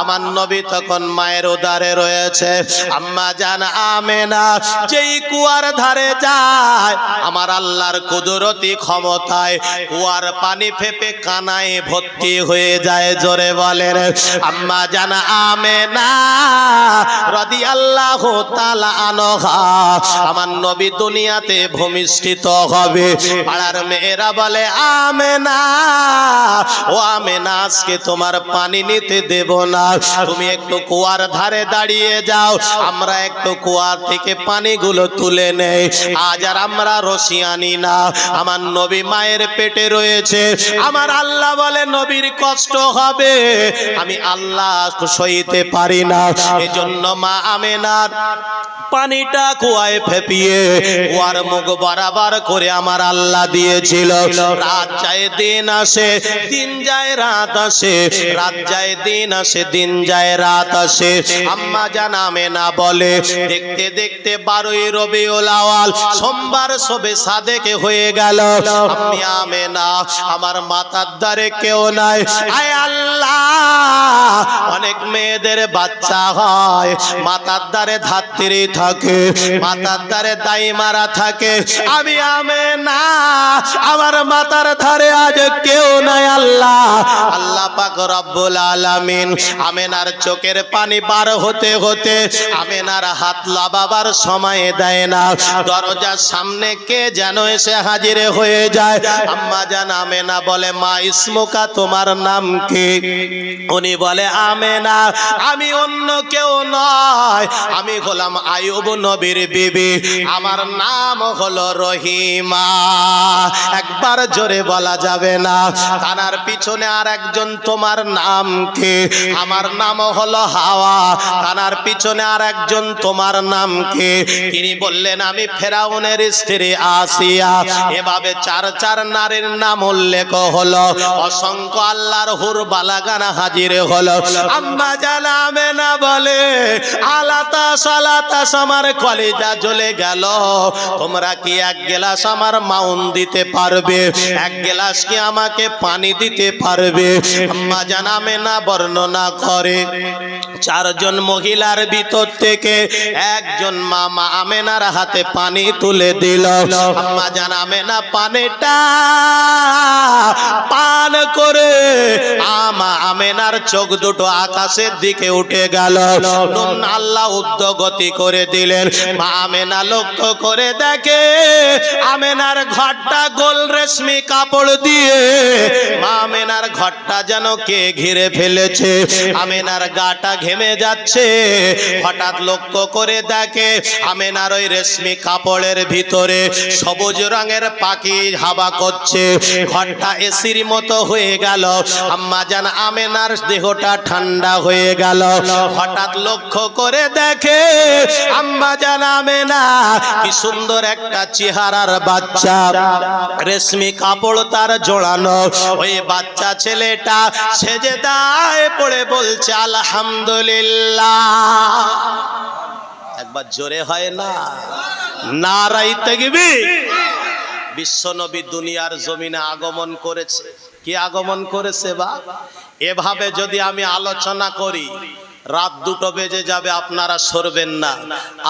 আমার নবী তখন মায়ের উদারে রয়েছে, আম্মা জান আমেনা যেই কুয়ার ধারে যায়, আমার আল্লাহর কুদরতি ক্ষমতায় কুয়ার পানি ফেপে কানায় ভর্তি হয়ে যায়। জোরে বলেন আম্মা জান আমেনা রাদিয়াল্লাহু তাআলা আনহা, আমার নবী দুনিয়াতে ভূমিষ্ঠিত হবে। পাড়ার মেয়েরা বলে, আমেনা ও আমেনা, আজকে তোমার পানি নিতে দেব না, তুমি একটু কুয়ার ধারে দাঁড়িয়ে যাও, আমরা একটু কুয়া থেকে পানিগুলো তুলে নেই, আজ আর আমরা রশি আনি না। আমার নবী মায়ের পেটে রয়েছে, আমার আল্লাহ বলে নবীর কষ্ট হবে, আমি আল্লাহ সইতে পারি না। এজন্য মা আমেনার পানিটা কুয়ায় ফেপিয়ে কুয়ার মুখ বরাবর করে আমার আল্লাহ দিয়েছিল। রাত যায় দিন আসে, দিন যায় রাত আসে, রাত যায় দিন আসে, দিন যায় রাত আসে। আম্মা জান আমেনা বলে, দেখতে দেখতে 12ই রবিউল আওয়াল সোমবার শবে সাদেকে হয়ে গেল। আম্মি আমেনা, আমার মাথার দ্বারে কেউ নাই, আয় আল্লাহ, অনেক মেয়েদের বাচ্চা হয়, মাথার দ্বারে ধাত্রী থাকে, মাথার দ্বারে দাইমারা থাকে, আমি আমেনা আমার মাথার ধারে আজ কেউ নাই। আল্লাহ আল্লাহ পাক রব্বুল আলামিন আমেনার চোখের পানি বার হতে হতে আমেনার হাত লাগাবার সময় দেয় না, দরজার সামনে কে যেন এসে হাজির হয়ে যায়। আম্মা জান আমেনা বলে, মা ইসমুকা, তোমার নাম কি? উনি বলে, আমেনা, আমি অন্য কেউ নয়, আমি হলাম আইয়ুব নবীর বিবি, আমার নাম হলো রহিমা। একবার জোরে বলা যাবে না? কানার পিছনে আর একজন, তোমার নাম কি? আমার নাম হলো হাওয়া। কানার পিছনে আর একজন, তোমার নাম কি? তিনি বললেন, আমি ফেরাউনের স্ত্রী আসিয়া। এভাবে চার নারীর নাম উল্লেখ হলো, অসংখ্য আল্লাহর হুর বালাগানা হাজির হলো। আম্মা জান আমেনা বলে, আলাতা সালাতা, আমার কলিজা জ্বলে গেল, তোমরা কি এক গ্লাস আমার মাউন দিতে পারবে? এক গ্লাস কি আমাকে পানি দিতে পারবে? আম্মা জান আমেনা বর্ণনা করে, 4 জন মহিলার ভিতর থেকে একজন মা আমেনার হাতে পানি তুলে দিল। আম্মা জান আমেনা পানিটা পান করে আমা আমেনার চোখ দুটো আকাশের দিকে উঠে গেল। আল্লাহ উদ্যোগতি করে দিলেন। মা আমেনা লক্ষ্য করে দেখে আমেনার ঘরটা গোল রেশমি কাপড় দিয়ে, মা আমেনার ঘরটা যেন কে ঘিরে ফেলেছে, আমেনার গাটা ঘেমে যাচ্ছে। হঠাৎ লক্ষ্য করে দেখে আমেনার ওই রেশমি কাপড়ের ভিতরে সবুজ রঙের পাখি হাওয়া করছে, ঘরটা এসির মতো হয়ে গেল। আম্মা জান আমেনার দেহটা ঠান্ডা হয়ে গেল। হঠাৎ লক্ষ্য করে দেখে আম্মা জান আমেনা কি সুন্দর একটা চেহারার বাচ্চা, রেশমি কাপড় তার জড়ানো। ওই বাচ্চা ছেলেটা সেজদায় পড়ে বলছে আলহামদুলিল্লাহ। একবার জোরে হয় না? নারায়ে তাকবীর। বিশ্বনবী দুনিয়ার জমিনে আগমন করেছে। কি আগমন করেছে? বা এভাবে যদি আমি আলোচনা করি রাত 2টো বেজে যাবে, আপনারা সরবেন না।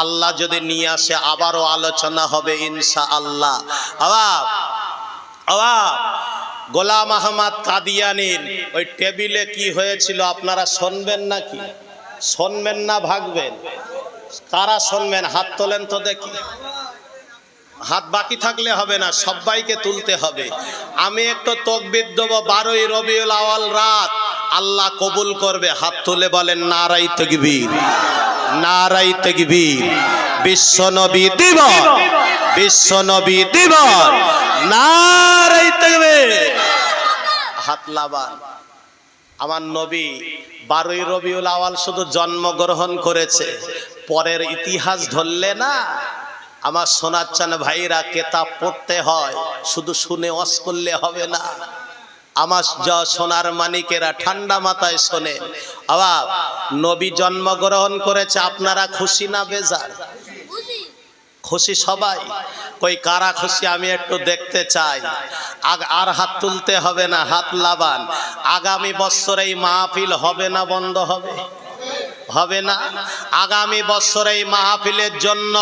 আল্লাহ যদি নিয়ে আসে আবারও আলোচনা হবে ইনশাআল্লাহ। গোলাম আহমদ কাদিয়ানির ওই টেবিলে কি হয়েছিল আপনারা শুনবেন নাকি? শুনবেন না ভাগবেন? কারা শুনবেন হাত তোলেন তো দেখি। হাত বাকি থাকলে হবে না, সবাইকে তুলতে হবে। আমি একটু তাকবীর দেব। 12ই রবিউল আউয়াল রাত আল্লাহ কবুল করবে। হাত তুলে বলেন নারাই তাকবীর, নারাই তাকবীর। বিশ্বনবী দিবস, বিশ্বনবী দিবস, নারাই তাকবীর। হাত লাবান। আমার নবী 12ই রবিউল আউয়াল শুধু জন্মগ্রহণ করেছে, পরের ইতিহাস ধরলে না আমার শোনাচ্ছেন ভাইরা, কেতাব পড়তে হয়, শুধু শুনে ওয়াজ করলে হবে না। আমার সোনার মানিকেরা ঠান্ডা মাথায় শোনে। আবার নবী জন্মগ্রহণ করেছে, আপনারা খুশি না বেজার? খুশি সবাই। কই কারা খুশি আমি একটু দেখতে চাই। আর হাত তুলতে হবে না, হাত লাবান। আগামী বছর এই মাহফিল হবে না বন্ধ হবে? হবে না। আগামী বছর এই মাহফিলের জন্য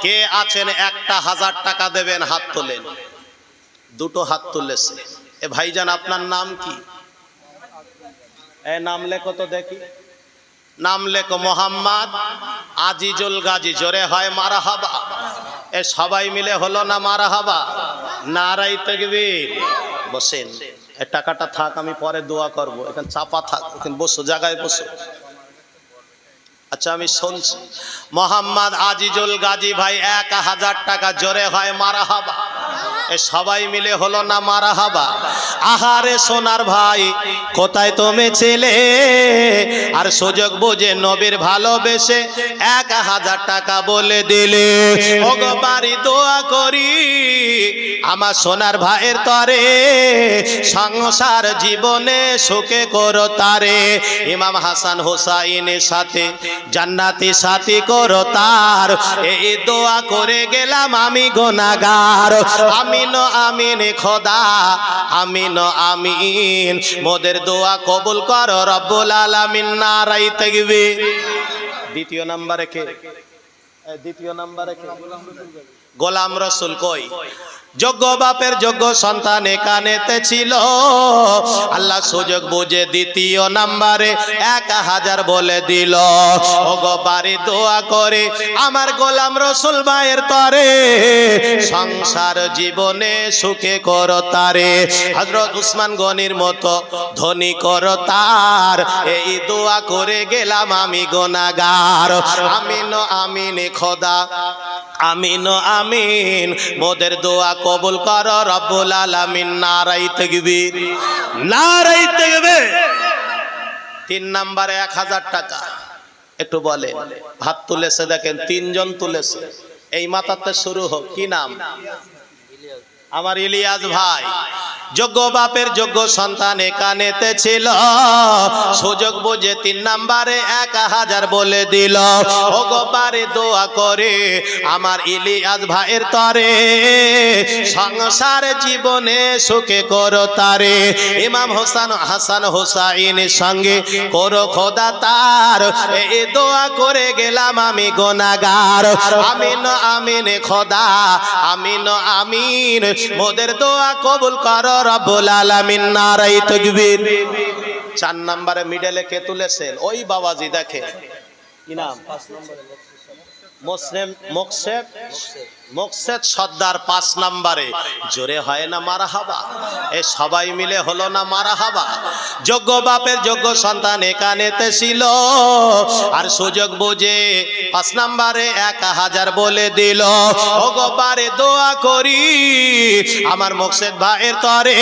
কে আছেন 1000 টাকা দেবেন? হাত তোলেন। 2টো হাত তুলেছে। এ ভাইজান আপনার নাম কি? নাম লেখো তো দেখি। নাম লেখো মোহাম্মদ আজিজুল গাজী। জোরে হয় মারহাবা। এ সবাই মিলে হলো না মারহাবা? নারাই তাকবীর। বসেন, এ টাকাটা থাক, আমি পরে দোয়া করব। এখানে চাপা থাক, এখানে বসো, জায়গায় বসো। আচ্ছা আমি শুনছি। মোহাম্মদ আজিজুল গাজী ভাই 1000 টাকা। জোরে হয় মারহাবা। এ সবাই মিলে হলো না মারহাবা? আহারে সোনার ভাই কোথায় তুমি ছিলে, আর সুযোগ বুঝে নবীর ভালোবেসে 1000 টাকা বলে দিলে। ওগো বাড়ি দোয়া করি আমার সোনার ভাইয়ের তরে, সংসার জীবনে সুখে করো তারে। ইমাম হাসান হুসাইনের সাথে জান্নাতি সাথী করো তার, এই দোয়া করে গেলাম আমি গুনাহগার। আমিন আমিন খোদা, আমিন আমিন। মোদের দোয়া কবুল করো রব্বুল আলামিন। নারাই তাকবীর। দ্বিতীয় নম্বরে কে? দ্বিতীয় নম্বরে কে? গোলাম রসুল। কই? যোগ্য বাপের যোগ্য সন্তান এখানেতে ছিল, আল্লাহ সুযোগ বুঝে দ্বিতীয় নম্বরে 1000 বলে দিল। ওগো বাড়ি দোয়া করে আমার গোলাম রসুল ভাইয়ের তরে, সংসার জীবনে সুখে করো তারে। হযরত উসমান গনির মতো ধনী করো তার, এই দোয়া করে গেলাম আমি গুনাহগার। আমিন আমিন খোদা, আমিন আমিন। মোদের দোয়া কবুল করো রব্বুল আলামিন। নারাই তাকবীর, নারাই তাকবীর। 3 নম্বরে 1000 টাকা। একটু বলেন। হাত তুলেছে দেখেন, 3 জন তুলেছে। এই মাথাতে শুরু হোক। কি নাম? আমার ইলিয়াস ভাই। যোগ্য বাপের যোগ্য সন্তান এখানেতে ছিল, সুযোগ বুঝে 3 নম্বরে 1000 বলে দিল। ওগো বাড়ি দোয়া করে আমার ইলিয়াস ভাইয়ের তরে, সংসার জীবনে সুখে করো তারে। ইমাম হাসান হুসাইনের সঙ্গে করো খোদা তার, এই দোয়া করে গেলাম আমি গুনাহগার। আমিন আমিন খোদা, আমিন আমিন। মোদের দোয়া কবুল করো রব্বুল আলামিন। নারাই তাকবীর। 4 নম্বরে মিডলে কে তুলেছেন? ওই বাবাজি দেখেন। কি নাম? মোকসেদ সর্দার 5 নম্বরে। জোরে হয় না মারহাবা? এ সবাই মিলে হলো না মারহাবা? যোগ্য বাপের যোগ্য সন্তান এখানেতে ছিল, আর সুযোগ বুঝে 5 নম্বরে 1000 বলে দিল। ওগো বারে দোয়া করি আমার মোকসেদ ভাইয়ের তরে,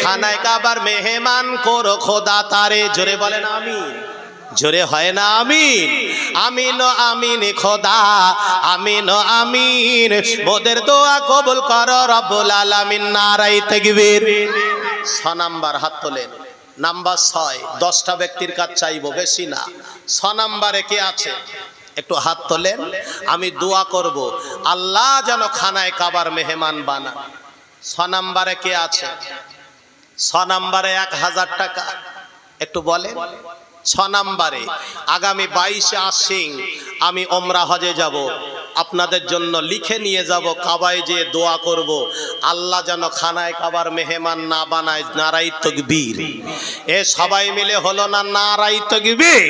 খানায় কাবার মেহমান করো খোদা তারে। জোরে বলেন আমিন। জোরে হয় না আমিন? আমিন আমিন খোদা, আমিন আমিন। মোদের দোয়া কবুল করো রব্বুল আলামিন। নারাই তাকবীর। 6 নাম্বার হাত তোলেন। নাম্বার 6। 10টা ব্যক্তির কাজ চাইবো, বেশি না। 6 নাম্বারে কে আছে একটু হাত তোলেন। আমি দোয়া করব আল্লাহ যেন খানায় কাবার মেহমান বানান। 6 নাম্বারে কে আছে? 6 নাম্বারে 1000 টাকা। একটু বলেন। 6 নম্বরে আগামী 22 আশ্বিন আমি ওমরা হজে যাব, আপনাদের জন্য লিখে নিয়ে যাব, কাবায় যে দোয়া করব আল্লাহ যেন খানায় কাবার মেহমান না বানায়। নারাই তাকবীর। এ সবাই মিলে হলো না নারাই তাকবীর?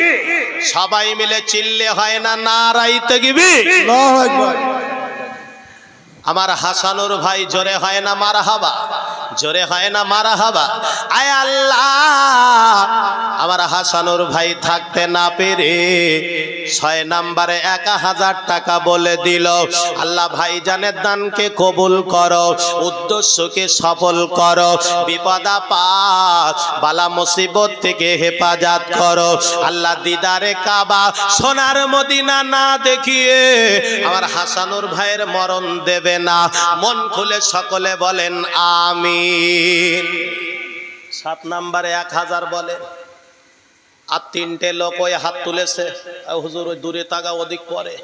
সবাই মিলে চিল্লে হয় না নারাই তাকবীর? আল্লাহু আকবার। আমার হাসানুর ভাই জোরে হয় না মারহাবা? জোরে হয় না মারহাবা? আয় আল্লাহ, আমার হাসানুর ভাই থাকতে না পেরে 6 নম্বরে 1000 টাকা বলে দিল। আল্লাহ ভাইজানের দানকে কবুল করো, উদ্দেশ্যকে সফল করো, বিপদ আপদ বালা মুসিবত থেকে হেফাজত করো। আল্লাহ দিদারে কাবা সোনার মদিনা না দেখিয়ে আমার হাসানুর ভাইয়ের মরণ দেবে না। মন খুলে সকলে বলেন আমিন। 7 নম্বরে 1000 বলে। আর 3টে লোক ওই হাত তুলেছে। হুজুর ওই দূরে তাগা ওদিক পরে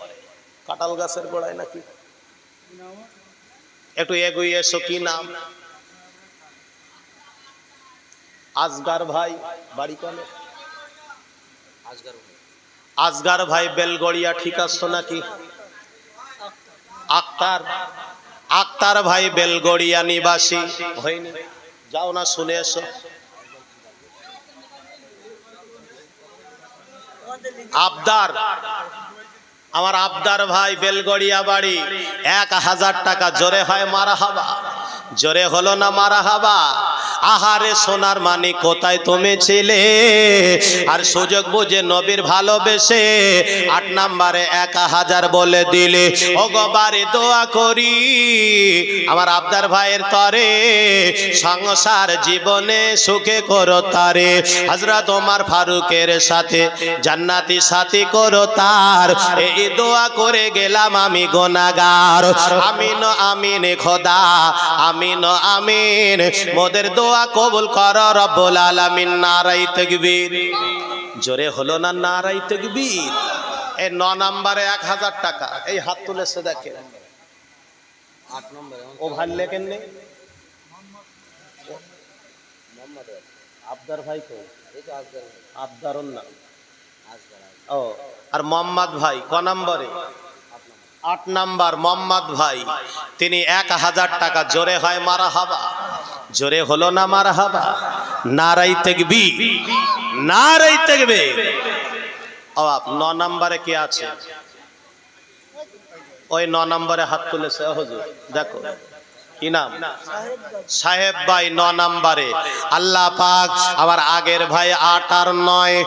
কাঁঠাল গাছের গোড়ায় নাকি, একটু এগিয়ে এসো। কি নাম? আজগার ভাই, বাড়ি কোনে? আজগার ভাই বেলগড়িয়া, ঠিক আছে নাকি? আক্তার, আক্তার ভাই বেলগড়িয়া নিবাসী হয়নি? যাও না শুনে এসো। আবদার, আমার আবদার ভাই বেলগড়িয়া বাড়ি, 1000 টাকা। জোরে হয় মারহাবা? জোরে হলো না মারহাবা? আহারে সোনার মানিক কোথায় তুমি ছিলে, আর সুযোগ বুঝে নবীর ভালোবেসে 8 নম্বরে 1000 বলে দিলে। ও গো বাড়ি দোয়া করি আমার আবদার ভাইয়ের তরে, সংসার জীবনে সুখে করো তারে। হযরত ওমর ফারুকের সাথে জান্নাতি সাথী করো তার, এই দোয়া করে গেলাম আমি গুনাহগার। আমিন আমিন খোদা, আমিন আমিন, মোদের দোয়া কবুল করো রব্বুল আলামিন। নারাই তাকবীর। জোরে হলো না নারাই তাকবীর? এই 9 নম্বরে 1000 টাকা। এই হাত তুলেছে দেখেন। 8 নম্বরে ও ভাল লেখেন নেই আবদার ভাই কো? এই তো আবদার, আবদারুন না ও। আর মোহাম্মদ ভাই ক নম্বরে? 8 নাম্বার মোহাম্মদ ভাই, তিনি 1000 টাকা। জোরে হয় মারহাবা? জোরে হলো না মারহাবা? নারাই তাকবীর, নারাই তাকবীর। ও 9 নম্বরে কে আছে? ওই 9 নম্বরে হাত তুলেছে হুজুর, দেখো কি নাম? সাহেব ভাই 9 নম্বরে। আল্লাহ পাক আমার আগের ভাই 8 আর 9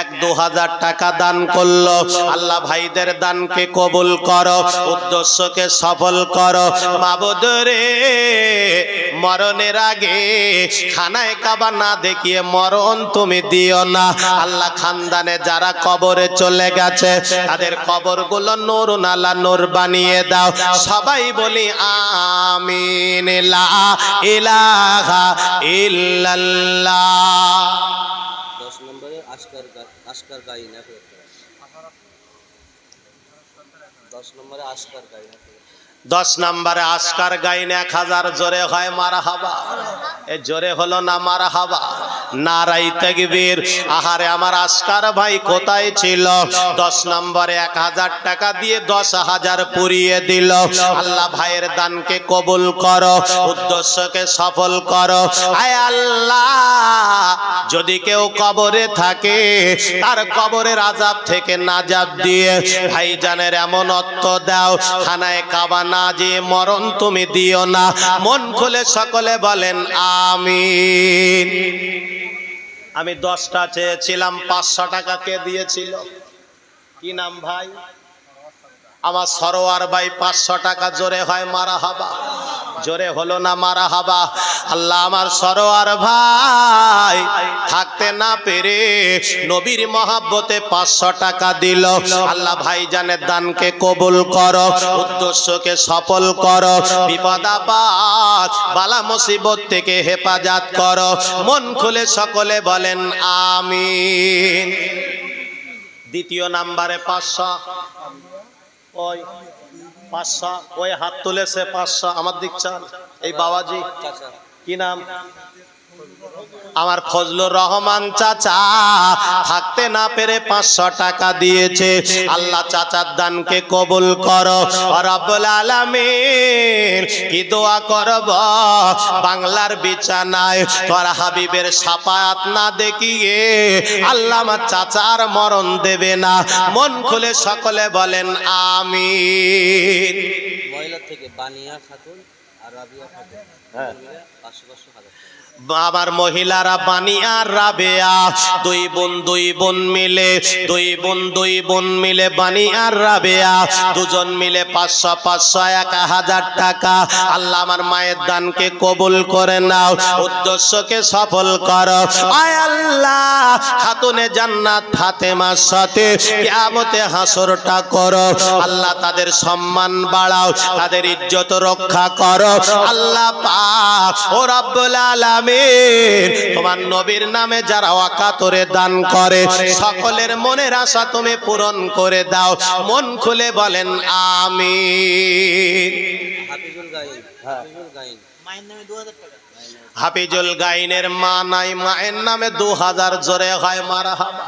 এক 2000 টাকা দান করলো। আল্লাহ ভাইদের দানকে কবুল করো, উদ্দেশ্যকে সফল করো। মাবুদ রে, মরণের আগে খানায় কাবা না দেখিয়ে মরণ তুমি দিও না। আল্লাহ খানদানে যারা কবরে চলে গেছে তাদের কবরগুলো নূরুন আলা নূর বানিয়ে দাও। সবাই বলি আমিন। লা ইলাহা ইল্লাল্লাহ। 10 নম্বরে আশকার গাইন। 10 নম্বরে আশকার গাইন। 10 নম্বরে আশকার গাইন 1000। জোরে হয় মারহাবা? এ জোরে হলো না মারহাবা? নারাই তাকবীর। আহারে আমার আশকার ভাই কোথায় ছিল? 10 নম্বরে 1000 টাকা দিয়ে 10,000 পুরিয়ে দিল। আল্লাহ ভাইয়ের দানকে কবুল করো, উদ্দেশ্যকে সফল করো। আয় আল্লাহ, যদি কেউ কবরে থাকে তার কবরের আযাব থেকে নাজাত দিয়ে ভাইজানের এমন অর্থ দাও, খানায় কাবা না যে মরণ তুমি দিও না। মন খুলে সকলে বলেন আমিন। আমি 10টা চেয়েছিলাম, 500 টাকা কে দিয়েছিল? কি নাম ভাই? আমার সরোয়ার ভাই 500 টাকা। জোরে হয় মারহাবা? জোরে হলো না মারহাবা? আল্লাহ আমার সরোয়ার ভাই থাকতে না পেরে নবীর মহব্বতে 500 টাকা দিল। আল্লাহ ভাইজানের দানকে কবুল করো, উদ্দেশ্যকে সফল করো, বিপদ আপদ বালা মুসিবত থেকে হেফাজত করো। মন খুলে সকলে বলেন আমিন। দ্বিতীয় নম্বরে 500। ওই 500, ওই হাত তুলেছে 500। আমার দিক চান। এই বাবাজি কি নাম? আমার ফজলুর রহমান চাচা থাকতে না পেরে 500 টাকা দিয়েছে। আল্লাহ চাচার দানকে কবুল করো রব্বুল আলামিন। কি দোয়া করব বাংলার বিছানায় তোর হাবিবের শাফায়াত না দেখিয়ে আল্লাহ আমার চাচার মরণ দেবে না। মন খুলে সকলে বলেন আমিন। মহিলা থেকে বানিয়া খাতুন আর রাবিয়া খাতুন, হ্যাঁ। 500 হাজার। আমার মহিলারা বানিয়া রাবেয়া দুই বোন মিলে বানিয়া রাবেয়া দুজন মিলে 500 1000 টাকা। আল্লাহ আমার মায়ের দানকে কবুল করে নাও, উদ্দেশ্যকে সফল করো। আয় আল্লাহ খাতুনে জান্নাত ফাতেমার সাথে কিয়ামতে হাসরটা করো। আল্লাহ তাদের সম্মান বাড়াও, তাদের ইজ্জত রক্ষা করো। আল্লাহ পাক ও রব্বুল আলামিন তোমার নবীর নামে যারা ওয়াকাতরে দান করে সকলের মনের আশা তুমি পূরণ করে দাও। মন খুলে বলেন আমিন। হাফিজুল গাইন, হাফিজুল গাইন মায়ের নামে 2000 টাকা। হাফিজুল গাইনের মা নাই, মায়ের নামে 2000 জোরে হয় মারহাবা।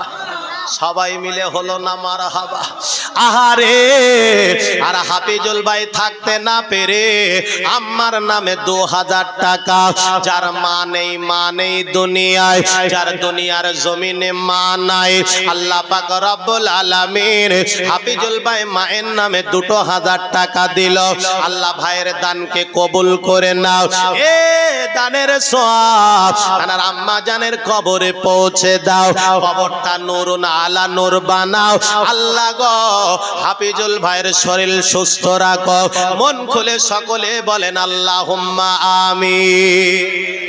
সবাই মিলে হলো না মারহাবা। আহারে আর হাফিজুল ভাই থাকতে না পেরে আম্মার নামে 2000 টাকা। যার মা নেই দুনিয়ায়, যার দুনিয়ার জমিনে মা নাই, আল্লাহ পাক রব্বুল আলামিন হাফিজুল ভাই মায়ের নামে 2000 টাকা দিল। আল্লাহ ভাইয়ের দানকে কবুল করে নাও। এ দানের সওয়াব আনার আম্মা জানের কবরে পৌঁছে দাও, কবরটা নূরুন আলা নূর বানাও। আল্লাহ গো হাফিজুল ভাইয়ের শরীর সুস্থ রাখো। মন খুলে সকলে বলেন আল্লাহুম্মা আমিন।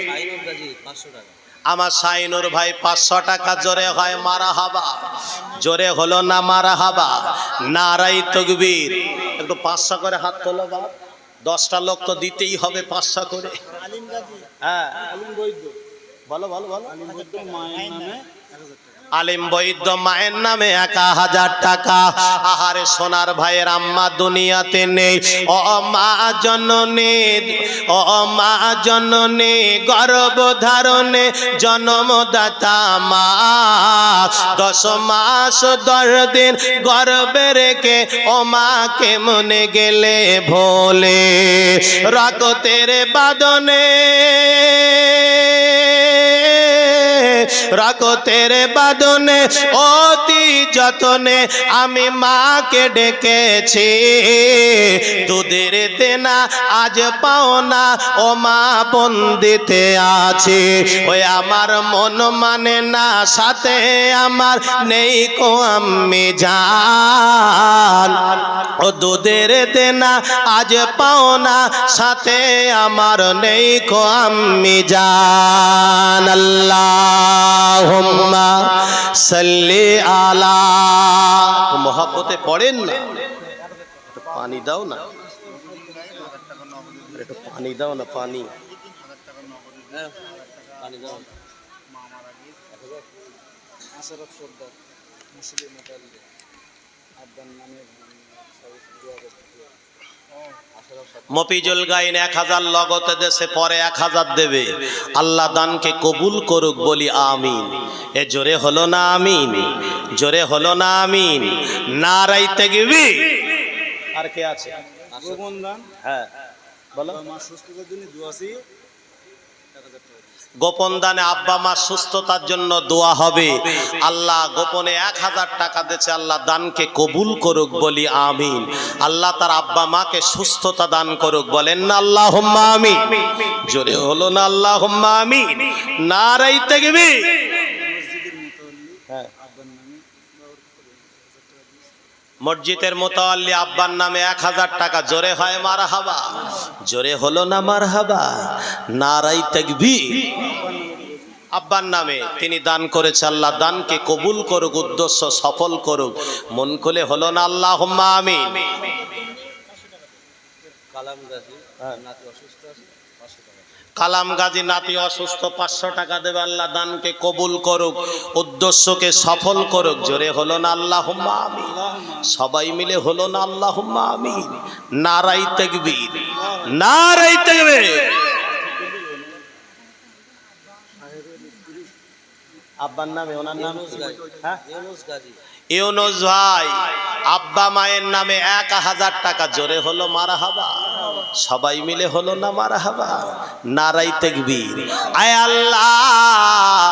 শাহিনুর গাজী 500 টাকা। আমার শাহিনুর ভাই 500 টাকা জোরে হয় মারহাবা। জোরে হলো না মারহাবা। নারাই তাকবীর। একটু 500 করে হাত তোলো বাপ। 10টা লোক তো দিতেই হবে 500 করে। আলিম গাজী, হ্যাঁ আলিম বৈদ্য, বলো আলিম বৈদ্য মায়ের নামে 1000 টাকা। আলিম বৈদ্য মায়ের নামে 1000 টাকা। আহারে সোনার ভাইয়ের আম্মা দুনিয়াতে নেই। ও মা জননী গর্ভ ধারণে জন্মদাতা মা 10 মাস 10 দিন গর্ভে রেখে ও মা কেমনে গেলে ভোলে রক্তের বাঁধনে রক্তের বাঁধনে অতি যতনে আমি মাকে ডেকেছি। দুধের দেনা আজ পাও না ও মা বন্দিতে আছে। ওই আমার মন মানে না সাথে আমার নেই কো আম্মি জান। ও দুধের দেনা আজ পাও না সাথে আমার নেই কো আম্মি জান। আল্লাহুম্মা সাল্লি আলা। মহব্বতে পড়েন না, একটু পানি দাও না, একটু পানি দাও না, পানি। হ্যাঁ, পানি দাও। আশরাফ সর্দার, মুসলিম মোতাল্লি, আব্বার নামে 2000 টাকা। মফিজুল গাইন 1000 লগতে দেশে পরে 1000 দেবে। আল্লাহ দানকে কবুল করুক বলি আমিন। এ জোরে হলো না আমিন? জোরে হলো না আমিন? নারাই তাকবীর। আর কে আছে? গোপন দান, হ্যাঁ বলো। মা সুস্থতার জন্য দোয়া আছে 1000 টাকা। গোপন দানে আব্বা মা সুস্থতার জন্য দোয়া হবে। আল্লাহ গোপনে 1000 টাকা দিয়েছে, আল্লাহ দানকে কবুল করুক বলি আমিন। আল্লাহ তার আব্বা মাকে সুস্থতা দান করুক, বলেন না আল্লাহুম্মা আমিন। জোরে হলো না আল্লাহুম্মা আমিন? নারাই তাকবীর। হ্যাঁ, আব্বার নামে 1000 টাকা দিয়েছে। মসজিদের মোতাওয়াল্লি আব্বার নামে 1000 টাকা। জোরে হয় মারহাবা? জোরে হলো না মারহাবা? নারাই তাকবীর। আব্বার নামে তিনি দান করেছে, আল্লাহ দানকে কবুল করুক, উদ্দেশ্য সফল করুক। মন খুলে হলো না আল্লাহুম্মা আমিন? কালাম গাজী নাতি অসুস্থ আছে 500 টাকা। কালাম গাজী নাতি অসুস্থ, 500 টাকা দেবে। আল্লাহ দানকে কবুল করুক, উদ্দেশ্যকে সফল করুক। জোরে হলো না আল্লাহুম্মা আমিন? সবাই মিলে হলো না আল্লাহুম্মা আমিন? নারাই তাকবীর, নারাই তাকবীর। আব্বার নামে ওনার নাম ইউনুস কি? গাজী। হ্যাঁ ইউনুস গাজী। ইউনুস ভাই আব্বা মায়ের নামে 1000 টাকা জোরে হলো মারহাবা, সবাই মিলে হলো না মারহাবা, নারাই তাকবীর। আয় আল্লাহ,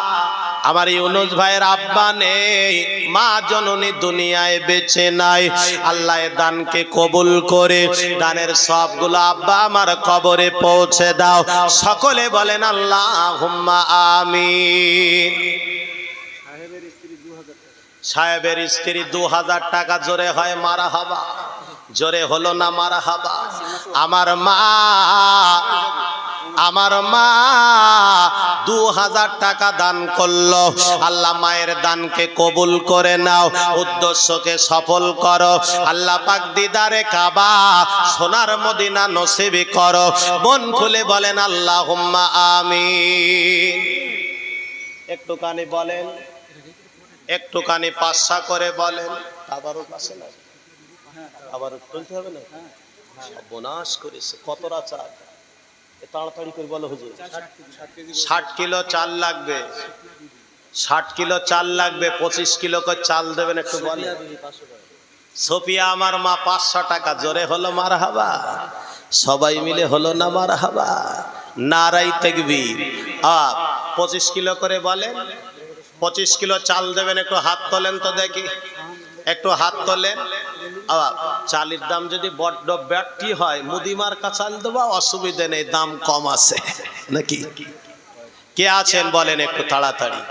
আমার ইউনুস ভাইয়ের আব্বা নেই, মা জননী দুনিয়ায় বেঁচে নাই, আল্লাহ এ দানকে কবুল করে দানের সবগুলো আব্বা আমার কবরে পৌঁছে দাও। সকলে বলেন আল্লাহুম্মা আমিন। সাহেবের স্ত্রী 2000 টাকা জোরে হয় মারহাবা, জোরে হলো না মারহাবা। আমার মা 2000 টাকা দান করলো, আল্লাহ মায়ের দানকে কবুল করে নাও, উদ্দেশ্যকে সফল করো, আল্লাহ পাক দিদারে কাবা সোনার মদিনা নসিব করো। মন খুলে বলেন আল্লাহুম্মা আমিন। একটুখানি বলেন, একটুখানি পাঁচশা করে বলেন। আবারও পাশে না, আবারও তুলতে হবে না, বোনাস করেছে। কতটা চাল তাড়াতাড়ি করে বলো হুজুর? 60 কিলো চাল লাগবে, 60 কিলো চাল লাগবে, 25 কিলো করে চাল দেবেন, একটু বলেন। সোফিয়া আমার মা 500 টাকা, জোরে হলো মারহাবা, সবাই মিলে হলো না মারহাবা, নারাই তাকবীর। 25 কিলো করে বলেন, 25 কিলো চাল দেবেন, একটু হাত তোলেন তো দেখি, একটু হাত তোলেন। চালের দাম যদি বড্ড ব্যাটি হয় মুদিমার চাল দেবো, অসুবিধা নেই, দাম কম আছে নাকি? কে আছেন বলেন একটু তাড়াতাড়ি।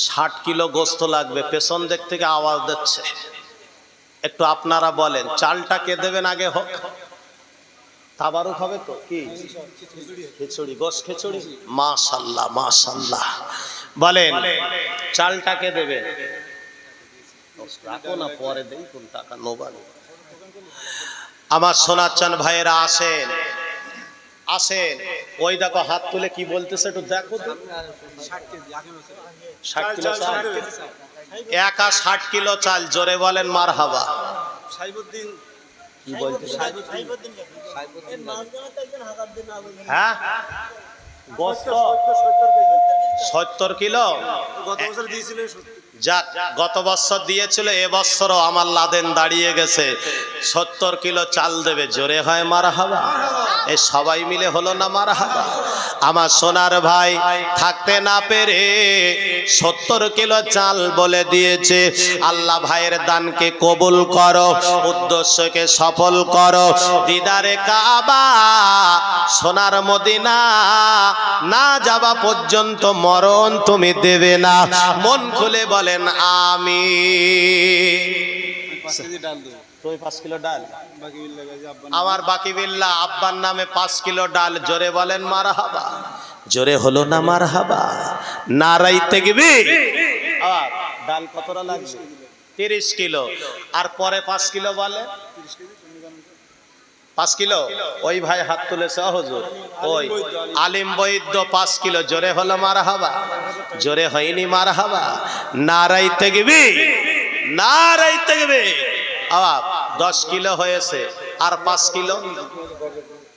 60 কিলো গোস্ত লাগবে, পেছন দিক থেকে আওয়াজ দিচ্ছে, একটু আপনারা বলেন। চালটা কে দেবেন আগে হোক? তাবারুক হবে তো কি? খিচুড়ি, গোশ খিচুড়ি, মাশাআল্লাহ মাশাআল্লাহ। বলেন চালটা কে দেবেন? রাখো না, পরে দেই, কোন টাকা নোবান। আমার সোনাচ্চান ভাইয়েরা আসেন, আসেন। ওই দেখো হাত তুলে কি বলতেছে, একটু দেখো তো। 60 কিলো চাল, 60 কিলো চাল, জোরে বলেন মারহাবা। কি বলতেছে? হ্যাঁ, গোস্ত 70 কিলো যাক, গত বছর দিয়েছিল, এবছরও আমার লাদেন দাঁড়িয়ে গেছে, 70 কিলো চাল দেবে, জোরে হয় মারহাবা। এই সবাই মিলে হলো না মারহাবা। আমার সোনার ভাই থাকতে না পেরে 70 কিলো চাল বলে দিয়েছে। আল্লাহ ভাইয়ের দানকে কবুল করো, উদ্দেশ্যকে সফল করো, দিদারে কাবা সোনার মদিনা না যাওয়া পর্যন্ত মরণ তুমি দেবে না। মন খুলে বলেন আমিন। তুমি 5 কিলো ডাল, আমার বাকি বিল্লা আব্বার নামে 5 কিলো ডাল, জোরে বলেন মারহাবা। জোরে হলো না মারহাবা, নারাই তাকবীর। ডাল কতটা লাগবে? 30 কিলো। আর পরে 5 কিলো বলে 5 কিলো। ওই ভাই হাত তুলেছে হুজুর, ওই আলিম বৈদ্য 5 কিলো, জোরে হলো মারহাবা, জোরে হয়নি মারহাবা, নারাই তাকবীর, নারাই তাকবীর। 10 কিলো হয়েছে, আর 5 কিলো।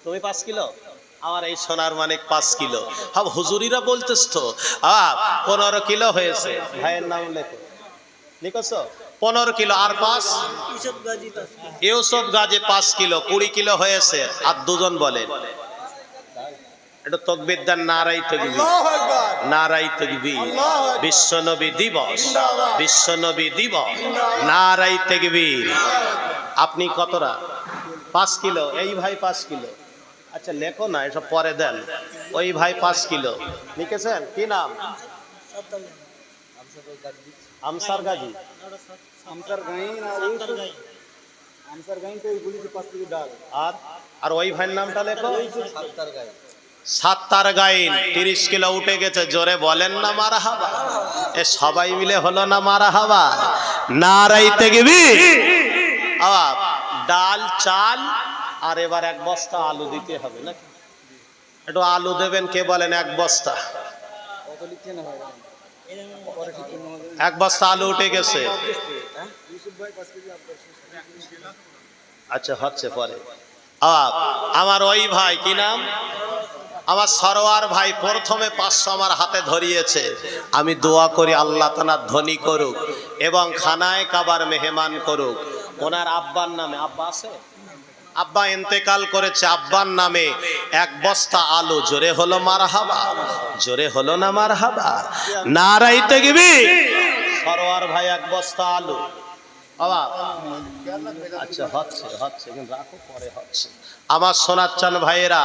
তুমি 5 কিলো, আমার এই সোনার মানিক 5 কিলো। হুজুরিরা বলতেছ তো 15 কিলো হয়েছে। ভাইয়ের নাম লেখো, লিখছো? 15 কিলো আর 5, ইউসুফ গাজী 5 কিলো, 20 কিলো হয়েছে। আর দুজন বলেন, এটা তাকবীর দেন, নারাই তাকবীর, নারাই তাকবীর। বিশ্বনবী দিবস, বিশ্বনবী দিবস, নারাই তাকবীর। আপনি কতটা? 5 কিলো। এই ভাই 5 কিলো। আচ্ছা লেখো না, এসব পরে দেন। ওই ভাই 5 কিলো লিখেছেন, কি নাম? আমসার গাজী, আর ওই ভাইয়ের নামটা লেখো, সাত্তার গাইন। 30 কিলো উঠে গেছে, জোরে বলেন না মারহাবা। এ সবাই মিলে হলো না মারহাবা, নারাই তাকবীর। ডাল, চাল, আর এবার 1 বস্তা আলু দিতে হবে নাকি? একটু আলু দেবেন, কে বলেন? 1 বস্তা, 1 বস্তা আলু উঠে গেছে। আচ্ছা হচ্ছে পরে। আমার ওই ভাই কি নাম? আমার সরোয়ার ভাই প্রথমে 500 আমার হাতে ধরিয়েছে। আমি দোয়া করি আল্লাহ তাআলা ধনী করুক এবং খানায় কাবার মেহমান করুক। ওনার আব্বার নামে, আব্বা আছে, আব্বা ইন্তেকাল করেছে, আব্বার নামে 1 বস্তা আলু। জোরে হলো মারহাবা, জোরে হলো না মারহাবা, নারায়ে তাকবীর। সরোয়ার ভাই 1 বস্তা আলু। বাবা আচ্ছা হচ্ছে হচ্ছে, কিন্তু রাখো, পরে হচ্ছে। আমার সোনাচ্চান ভাইয়েরা,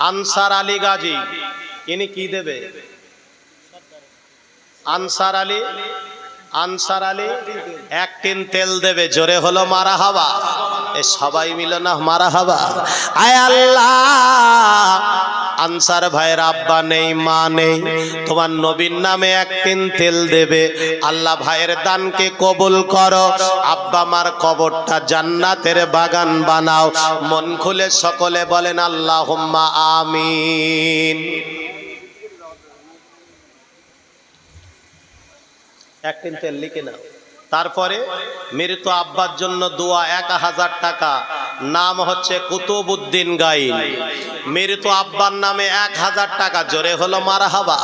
আনসার আলী গাজী, ইনি কি দেবে? Answer Ali, answer Ali 1 tin তেল দেবে। জোরে হলো মারহাবা। এ সবাই মিলে না মারহাবা। আয় আল্লাহ, আনসার ভাইয়ের আব্বা নেই, মা নেই, তোমার নবীর নামে 1 টিন তেল দেবে। আল্লাহ ভাইয়ের দানকে কবুল করো, আব্বা মার কবরটা জান্নাতের বাগান বানাও। মন খুলে সকলে বলেন আল্লাহুম্মা আমিন। 1 টিন তেল লিখে নাও। তারপরে মৃত আব্বার জন্য দোয়া 1000 টাকা। নাম হচ্ছে কুতুবউদ্দিন গাইন। মৃত আব্বার নামে 1000 টাকা। জোরে হলো মারহাবা,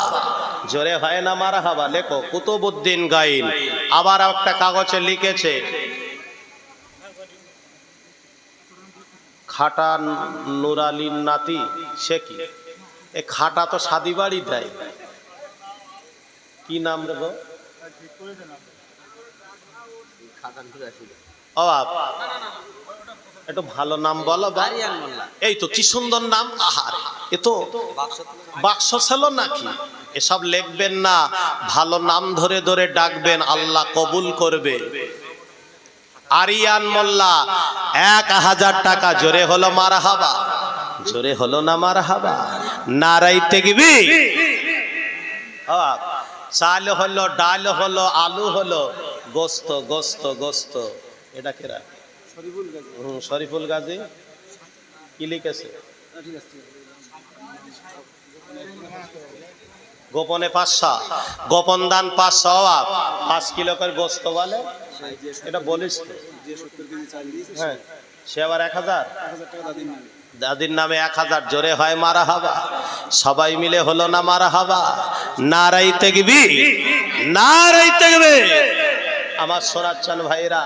জোরে হয় না মারহাবা। লেখো কুতুবউদ্দিন গাইন। আবার একটা কাগজে লিখেছে খাটা নুরালির নাতি। সে কি? এ খাটা তো শাদি বাড়ি দেয়। কি নাম রে গো? ও বাবা, একটু ভালো নাম বলো। এই তো কি সুন্দর নাম। আহার, এ তো বাক্স ছিল নাকি? এসব লিখবেন না, ভালো নাম ধরে ধরে ডাকবেন, আল্লাহ কবুল করবে। আরিয়ান মোল্লা 1000 টাকা। জোরে হলো মারহাবা, জোরে হলো না মারহাবা, নারায়ে তাকবীর। চাল হলো, ডাল হলো, আলু হলো, গোস্ত গোস্ত গোস্ত। এটা কেরা? শরীফুল গাজী। কি লিখেছে? গোপনে 500, গোপন দান 500। 5 কিলো করে গোস্ত বলে, এটা বলিস তো। হ্যাঁ, সে আবার 1000, দাদির নামে 1000। জোরে হয় মারহাবা। সবাই মিলে হলো না মারহাবা, নারায়ে তাকবীর, নারায়ে তাকবীর। আমার সোনাচ্চান ভাইরা,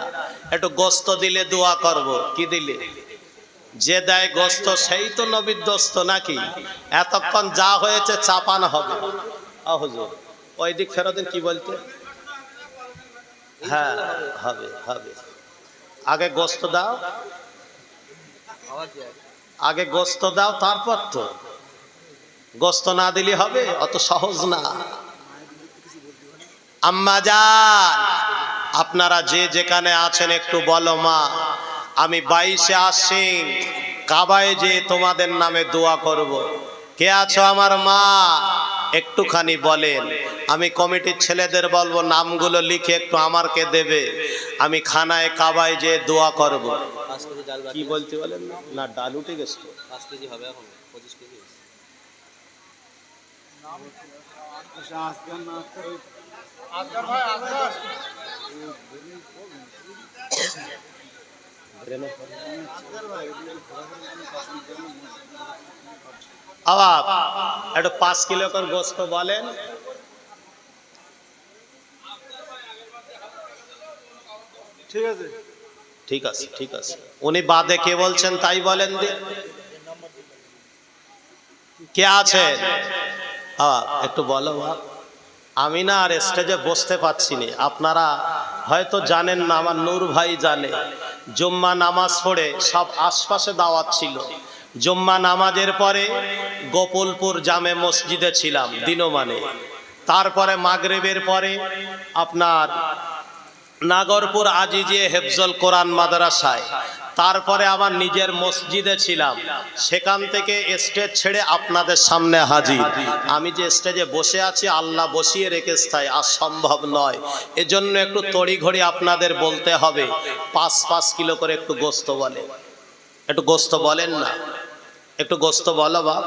একটু গোস্ত দিলে দোয়া করব। কি দিলে? যে দেয় গোস্ত সেই তো নবীর দোস্ত নাকি? এতক্ষণ যা হয়েছে চাপানো হবে। হুজুর ওই দিক ফেরত দিন। কি বলতে? হ্যাঁ হবে হবে। আগে গোস্ত দাও, আগে গোস্ত দাও, তারপর তো। গোস্ত না দিলে হবে? অত সহজ না। আম্মা জান, আপনারা যে যেখানে আছেন একটু বলো, মা আমি 22-এ আশ্বিন কাবায় যে তোমাদের নামে দোয়া করব। কে আছো আমার মা? একটুখানি বলেন। আমি কমিটির ছেলেদের বলবো নামগুলো লিখে একটু আমারকে দেবে। আমি খানায় কাবায় যে দোয়া করব। কি বলতে বলেন? না ডাল উঠে গেছে। 5 কেজি হবে এখন, 25 কেজি। আবার একটু 5 কিলো করে গোস্ত বলেন। ঠিক আছে, ঠিক আছে, ঠিক আছে। উনি বাদে কে বলছেন তাই বলেন। কে আছেন? একটু বলো। আমি না আর স্টেজে বসতে পারছি না। আপনারা হয়তো জানেন না, আমার নূর ভাই জানে। জুম্মা নামাজ পড়ে সব আশপাশে দাওয়াত ছিল। জুম্মা নামাজের পরে গোকুলপুর জামে মসজিদে ছিলাম দিনমানে। তারপরে মাগরিবের পরে আপনার নাগরপুর আজিজিয়ে হেফজুল কোরআন মাদ্রাসায়। তারপরে আমার নিজের মসজিদে ছিলাম। সেখান থেকে স্টেজ ছেড়ে আপনাদের সামনে হাজির। আমি যে স্টেজে বসে আছি আল্লাহ বসিয়ে রেখেছে, তাই আর সম্ভব নয়। এজন্য একটু তড়িঘড়ি আপনাদের বলতে হবে। 5 কিলো করে একটু গোস্ত বলে, একটু গোস্ত বলেন না, একটু গোস্ত বলো। বাপ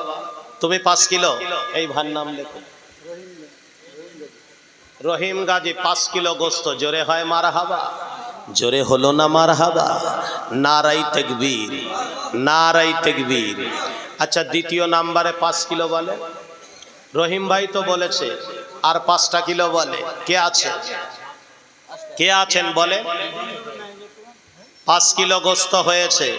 তুমি 5 কিলো। এই ভার নাম লেখো, রহিম গাজী। 5 কিলো গোস্ত। জোরে হয় মারহাবা, জোরে হলো না মারহাবা, নারায়ে তাকবীর, নারায়ে তাকবীর। আচ্ছা দ্বিতীয় নাম্বারে 5 কিলো বলে। রহিম ভাই তো বলেছে আর 5টা কিলো বলে। কে আছে, কে আছেন বলে? 5 কিলো গোস্ত হয়েছে।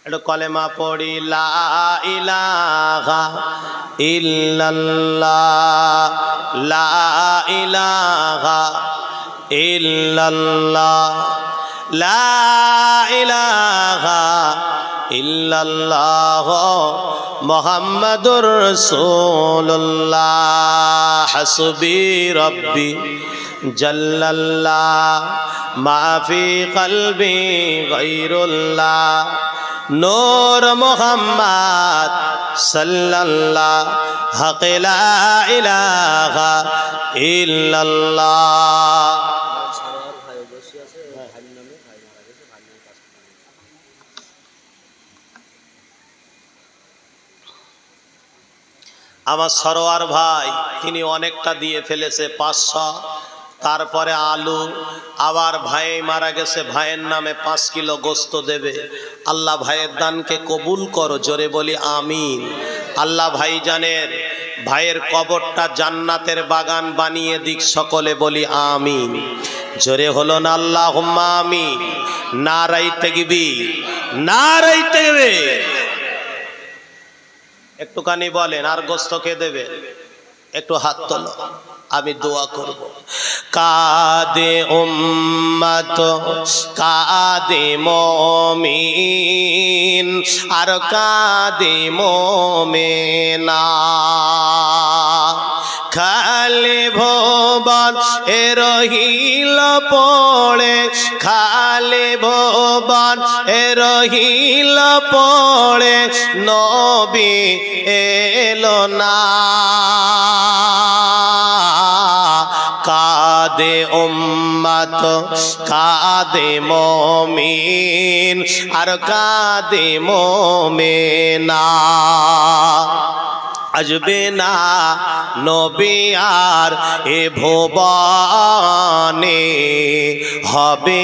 একটু কলেমা পড়ি, লা ইলাহা ইল্লাল্লাহ, লা ইলাহা ইল্লাল্লাহ, লা ইলাহা ইল্লাল্লাহ মুহাম্মাদুর রাসূলুল্লাহ। হাসবি রব্বি জাল্লাল্লাহ মা ফি কলবি গায়রুল্লাহ, নূর মুহাম্মদ সাল্লাল্লাহ, হক লা ইলাহা ইল্লাল্লাহ। সারোয়ার ভাই বসে আছে, ভাই নামে ভাই মারা গেছে, ভাই নামে কাজ করে। আমার সরোয়ার ভাই তিনি অনেকটা দিয়ে ফেলেছে 500। তারপরে আলু, আবার ভাই মারা গেছে, ভাইয়ের নামে 5 কিলো গোস্ত দেবে। আল্লাহ ভাইয়ের দানকে কবুল করো, জোরে বলি আমিন। আল্লাহ ভাই জানেন ভাইয়ের কবরটা জান্নাতের বাগান বানিয়ে দিক, সকলে বলি আমিন। জোরে হলো না আল্লাহুম্মা আমিন। নারাই তাকবীর, নারাই তাকবীর। একটুখানি বলেন আর গোস্ত কে দেবে? একটু হাত তোলো, আমি দোয়া করব। কাদে উম্মত, কাদে মুমিন, আর কাদে মুমিনা। খালি ভুবন এ রহিল পড়ে, খালি ভুবন এ রহিল পড়ে, নবী এলো না। কাদে উম্মত, কাদে মুমিন, আর কাদে মুমিনা। আসবে না নবী আর এ ভুবনে, হবে